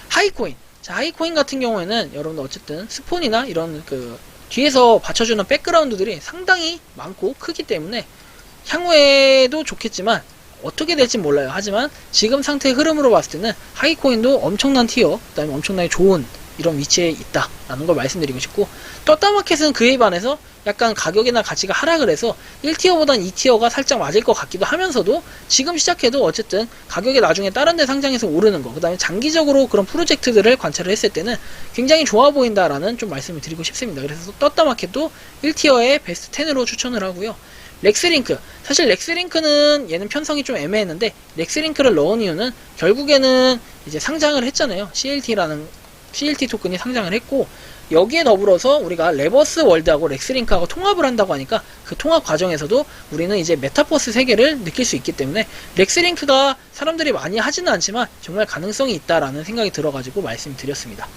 하이코인. 자, 하이코인 같은 경우에는 여러분들 어쨌든 스폰이나 이런 그 뒤에서 받쳐주는 백그라운드들이 상당히 많고 크기 때문에 향후에도 좋겠지만 어떻게 될지 몰라요. 하지만 지금 상태의 흐름으로 봤을 때는 하이코인도 엄청난 티어, 그 다음에 엄청나게 좋은 이런 위치에 있다라는 걸 말씀드리고 싶고, 떴다마켓은 그에 반해서 약간 가격이나 가치가 하락을 해서 1티어보단 2티어가 살짝 맞을 것 같기도 하면서도, 지금 시작해도 어쨌든 가격이 나중에 다른 데 상장해서 오르는 거, 그 다음에 장기적으로 그런 프로젝트들을 관찰을 했을 때는 굉장히 좋아 보인다라는 좀 말씀을 드리고 싶습니다. 그래서 떴다마켓도 1티어의 베스트 10으로 추천을 하고요. 렉스링크. 사실 렉스링크는 얘는 편성이 좀 애매했는데, 렉스링크를 넣은 이유는 결국에는 이제 상장을 했잖아요. CLT 토큰이 상장을 했고, 여기에 더불어서 우리가 레버스 월드하고 렉스링크하고 통합을 한다고 하니까 그 통합 과정에서도 우리는 이제 메타버스 세계를 느낄 수 있기 때문에 렉스링크가 사람들이 많이 하지는 않지만 정말 가능성이 있다라는 생각이 들어가지고 말씀드렸습니다.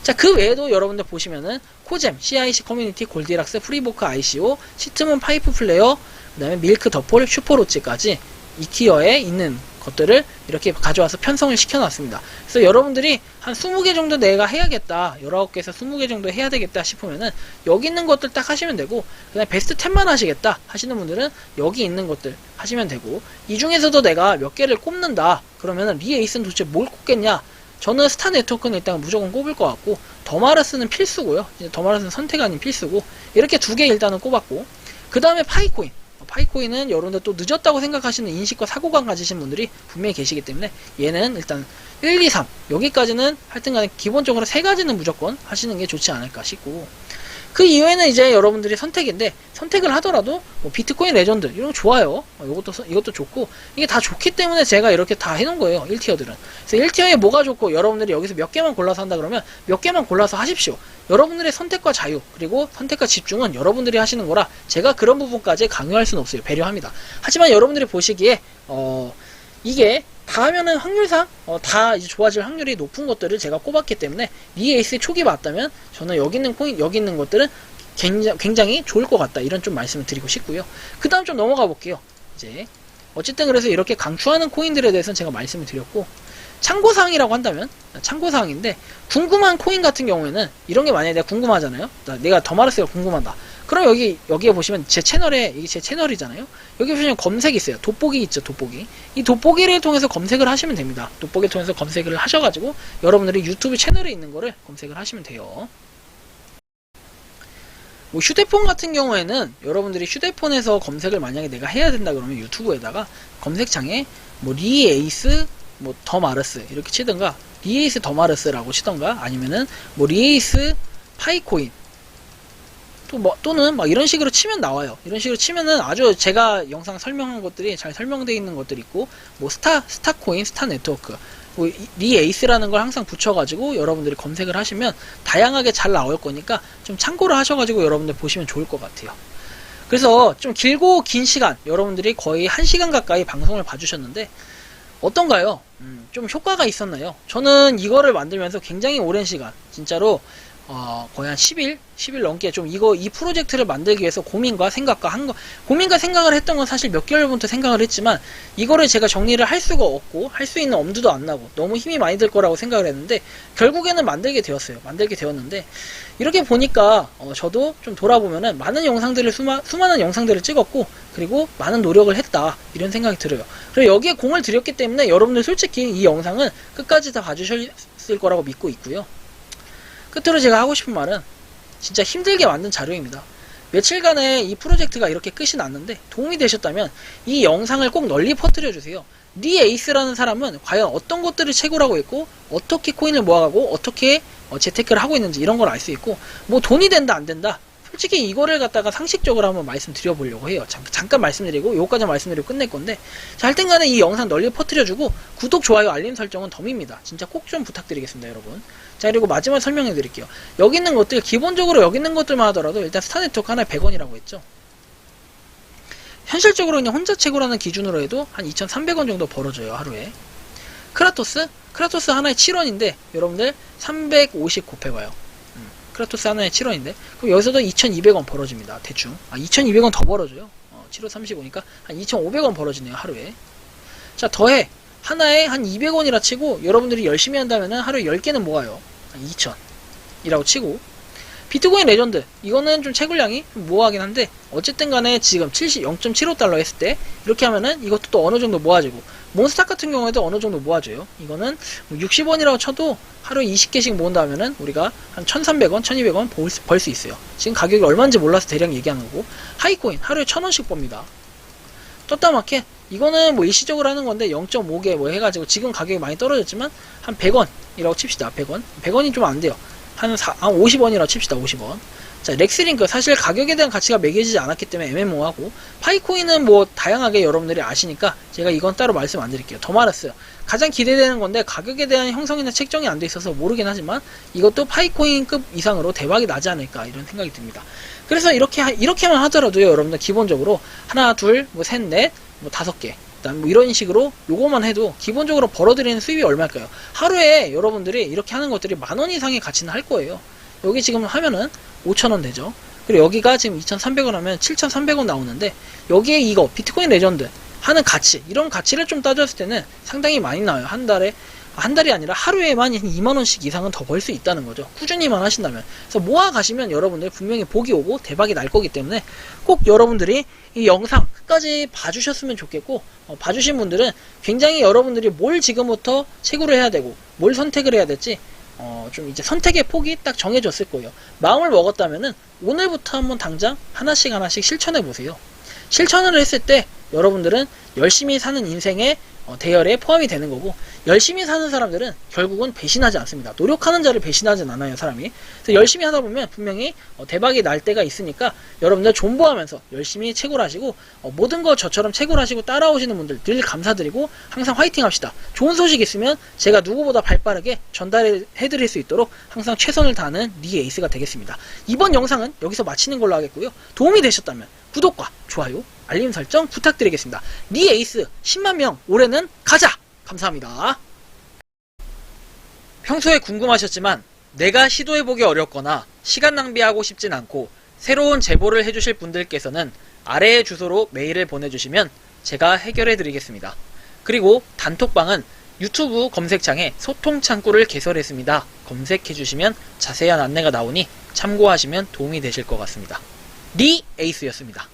자, 그 외에도 여러분들 보시면은 코잼, CIC 커뮤니티, 골디락스, 프리보크 ICO, 시트문 파이프 플레이어, 그 다음에 밀크 더폴, 슈퍼로치까지 2티어에 있는 것들을 이렇게 가져와서 편성을 시켜놨습니다. 그래서 여러분들이 한 20개 정도 내가 해야겠다, 19개에서 20개 정도 해야 되겠다 싶으면은 여기 있는 것들 딱 하시면 되고, 그다음에 베스트 10만 하시겠다 하시는 분들은 여기 있는 것들 하시면 되고, 이 중에서도 내가 몇 개를 꼽는다 그러면은 리에이스는 도대체 뭘 꼽겠냐? 저는 스타 네트워크는 일단 무조건 꼽을 것 같고, 더 마르스는 필수고요. 이제 더 마르스는 선택 아닌 필수고, 이렇게 두 개 일단은 꼽았고, 그 다음에 파이코인. 파이코인은 여러분들 또 늦었다고 생각하시는 인식과 사고관 가지신 분들이 분명히 계시기 때문에 얘는 일단 1, 2, 3 여기까지는 하여튼간에 기본적으로 세 가지는 무조건 하시는 게 좋지 않을까 싶고, 그 이외에는 이제 여러분들이 선택인데, 선택을 하더라도 뭐 비트코인 레전드 이런 거 좋아요. 이것도 좋고, 이게 다 좋기 때문에 제가 이렇게 다 해놓은 거예요. 1티어들은. 그래서 1티어에 뭐가 좋고, 여러분들이 여기서 몇 개만 골라서 한다 그러면 몇 개만 골라서 하십시오. 여러분들의 선택과 자유, 그리고 선택과 집중은 여러분들이 하시는 거라 제가 그런 부분까지 강요할 수는 없어요. 배려합니다. 하지만 여러분들이 보시기에 이게 다 하면은 확률상 다 이제 좋아질 확률이 높은 것들을 제가 꼽았기 때문에 리에이스 초기 맞다면 저는 여기 있는 코인, 여기 있는 것들은 굉장히 좋을 것 같다, 이런 좀 말씀을 드리고 싶고요. 그 다음 좀 넘어가 볼게요. 이제 어쨌든 그래서 이렇게 강추하는 코인들에 대해서는 제가 말씀을 드렸고, 참고사항이라고 한다면 참고사항인데, 궁금한 코인 같은 경우에는 이런 게 만약에 내가 궁금하잖아요. 내가 더마르스가 궁금하다. 그럼 여기에 보시면 제 채널에, 이게 제 채널이잖아요. 여기 보시면 검색이 있어요. 돋보기 있죠, 돋보기. 이 돋보기를 통해서 검색을 하시면 됩니다. 돋보기를 통해서 검색을 하셔가지고 여러분들이 유튜브 채널에 있는 거를 검색을 하시면 돼요. 뭐 휴대폰 같은 경우에는 여러분들이 휴대폰에서 검색을 만약에 내가 해야 된다 그러면 유튜브에다가 검색창에 뭐 리에이스 뭐 더마르스 이렇게 치든가, 리에이스 더마르스라고 치던가, 아니면은 뭐 리에이스 파이코인 또는 막 이런 식으로 치면 나와요. 이런 식으로 치면은 아주 제가 영상 설명한 것들이 잘 설명되어 있는 것들이 있고, 뭐 스타코인, 스타네트워크, 뭐 리에이스라는 걸 항상 붙여가지고 여러분들이 검색을 하시면 다양하게 잘 나올 거니까 좀 참고를 하셔가지고 여러분들 보시면 좋을 것 같아요. 그래서 좀 길고 긴 시간, 여러분들이 거의 1시간 가까이 방송을 봐주셨는데 어떤가요? 좀 효과가 있었나요? 저는 이거를 만들면서 굉장히 오랜 시간, 진짜로 거의 한 10일 넘게 좀 이 프로젝트를 만들기 위해서 고민과 생각을 했던 건 사실 몇 개월부터 생각을 했지만, 이거를 제가 정리를 할 수가 없고 할 수 있는 엄두도 안 나고 너무 힘이 많이 들 거라고 생각을 했는데, 결국에는 만들게 되었는데, 이렇게 보니까 저도 좀 돌아보면은 많은 영상들을 수많은 영상들을 찍었고, 그리고 많은 노력을 했다, 이런 생각이 들어요. 그리고 여기에 공을 들였기 때문에 여러분들 솔직히 이 영상은 끝까지 다 봐주셨을 거라고 믿고 있고요. 끝으로 제가 하고 싶은 말은, 진짜 힘들게 만든 자료입니다. 며칠간에 이 프로젝트가 이렇게 끝이 났는데 도움이 되셨다면 이 영상을 꼭 널리 퍼뜨려 주세요. 리에이스라는 사람은 과연 어떤 것들을 채굴하고 있고, 어떻게 코인을 모아가고, 어떻게 재테크를 하고 있는지 이런 걸 알 수 있고, 뭐 돈이 된다 안 된다, 솔직히 이거를 갖다가 상식적으로 한번 말씀드려보려고 해요. 잠깐 말씀드리고 요거까지 말씀드리고 끝낼 건데, 자, 하여튼 간에 이 영상 널리 퍼뜨려주고 구독, 좋아요, 알림 설정은 덤입니다. 진짜 꼭 좀 부탁드리겠습니다, 여러분. 자, 그리고 마지막 설명해 드릴게요. 여기 있는 것들, 기본적으로 여기 있는 것들만 하더라도 일단 스타네트워크 하나에 100원이라고 했죠. 현실적으로 그냥 혼자 채굴하는 기준으로 해도 한 2,300원 정도 벌어져요, 하루에. 크라토스 하나에 7원인데 여러분들 350 곱해봐요. 크라토스 하나에 7원인데 그럼 여기서도 2,200원 벌어집니다, 대충. 2,200원 더 벌어져요. 7호 35니까 한 2,500원 벌어지네요, 하루에. 자, 더해 하나에 한 200원이라 치고, 여러분들이 열심히 한다면은 하루에 10개는 모아요. 한 2,000이라고 치고, 비트코인 레전드 이거는 좀 채굴량이 좀 모호하긴 한데, 어쨌든 간에 지금 0.75달러 했을 때 이렇게 하면은 이것도 또 어느 정도 모아지고, 몬스탁 같은 경우에도 어느 정도 모아줘요. 이거는 60원이라고 쳐도 하루에 20개씩 모은다 하면은 우리가 한 1,300원, 1,200원 벌 수 있어요. 지금 가격이 얼마인지 몰라서 대략 얘기하는 거고, 하이코인 하루에 1,000원씩 법니다. 떴다 마켓 이거는 뭐 일시적으로 하는 건데 0.5개 뭐 해가지고 지금 가격이 많이 떨어졌지만 한 100원이라고 칩시다. 100원이 좀 안 돼요. 한 50원이라고 칩시다. 50원. 자, 렉스링크 사실 가격에 대한 가치가 매겨지지 않았기 때문에 애매모호하고, 파이코인은 뭐 다양하게 여러분들이 아시니까 제가 이건 따로 말씀 안 드릴게요. 더마르스 가장 기대되는 건데 가격에 대한 형성이나 책정이 안 돼 있어서 모르긴 하지만 이것도 파이코인급 이상으로 대박이 나지 않을까, 이런 생각이 듭니다. 그래서 이렇게만 하더라도요, 여러분들 기본적으로 하나, 둘, 뭐 셋, 넷, 뭐 5개, 일단 뭐 이런 식으로 요거만 해도 기본적으로 벌어들이는 수입이 얼마일까요? 하루에 여러분들이 이렇게 하는 것들이 10,000원 이상의 가치는 할 거예요. 여기 지금 하면은 5,000원 되죠. 그리고 여기가 지금 2,300원 하면 7,300원 나오는데, 여기에 이거 비트코인 레전드 하는 가치, 이런 가치를 좀 따졌을 때는 상당히 많이 나와요. 한 달이 아니라 하루에만 2만원씩 이상은 더 벌 수 있다는 거죠. 꾸준히만 하신다면. 그래서 모아 가시면 여러분들 분명히 복이 오고 대박이 날 거기 때문에 꼭 여러분들이 이 영상 끝까지 봐주셨으면 좋겠고, 봐주신 분들은 굉장히 여러분들이 뭘 지금부터 채굴을 해야 되고 뭘 선택을 해야 될지 좀 이제 선택의 폭이 딱 정해졌을 거예요. 마음을 먹었다면은 오늘부터 한번 당장 하나씩 실천해 보세요. 실천을 했을 때 여러분들은 열심히 사는 인생의 대열에 포함이 되는 거고, 열심히 사는 사람들은 결국은 배신하지 않습니다. 노력하는 자를 배신하진 않아요, 사람이. 그래서 열심히 하다 보면 분명히 대박이 날 때가 있으니까 여러분들 존버하면서 열심히 채굴하시고, 모든 거 저처럼 채굴하시고 따라오시는 분들 늘 감사드리고 항상 화이팅 합시다. 좋은 소식 있으면 제가 누구보다 발빠르게 전달해드릴 수 있도록 항상 최선을 다하는 니 에이스가 되겠습니다. 이번 영상은 여기서 마치는 걸로 하겠고요. 도움이 되셨다면 구독과 좋아요, 알림 설정 부탁드리겠습니다. 니 에이스 10만 명 올해는 가자! 감사합니다. 평소에 궁금하셨지만 내가 시도해보기 어렵거나 시간 낭비하고 싶진 않고 새로운 제보를 해주실 분들께서는 아래의 주소로 메일을 보내주시면 제가 해결해드리겠습니다. 그리고 단톡방은 유튜브 검색창에 소통창구를 개설했습니다. 검색해주시면 자세한 안내가 나오니 참고하시면 도움이 되실 것 같습니다. 니 에이스였습니다.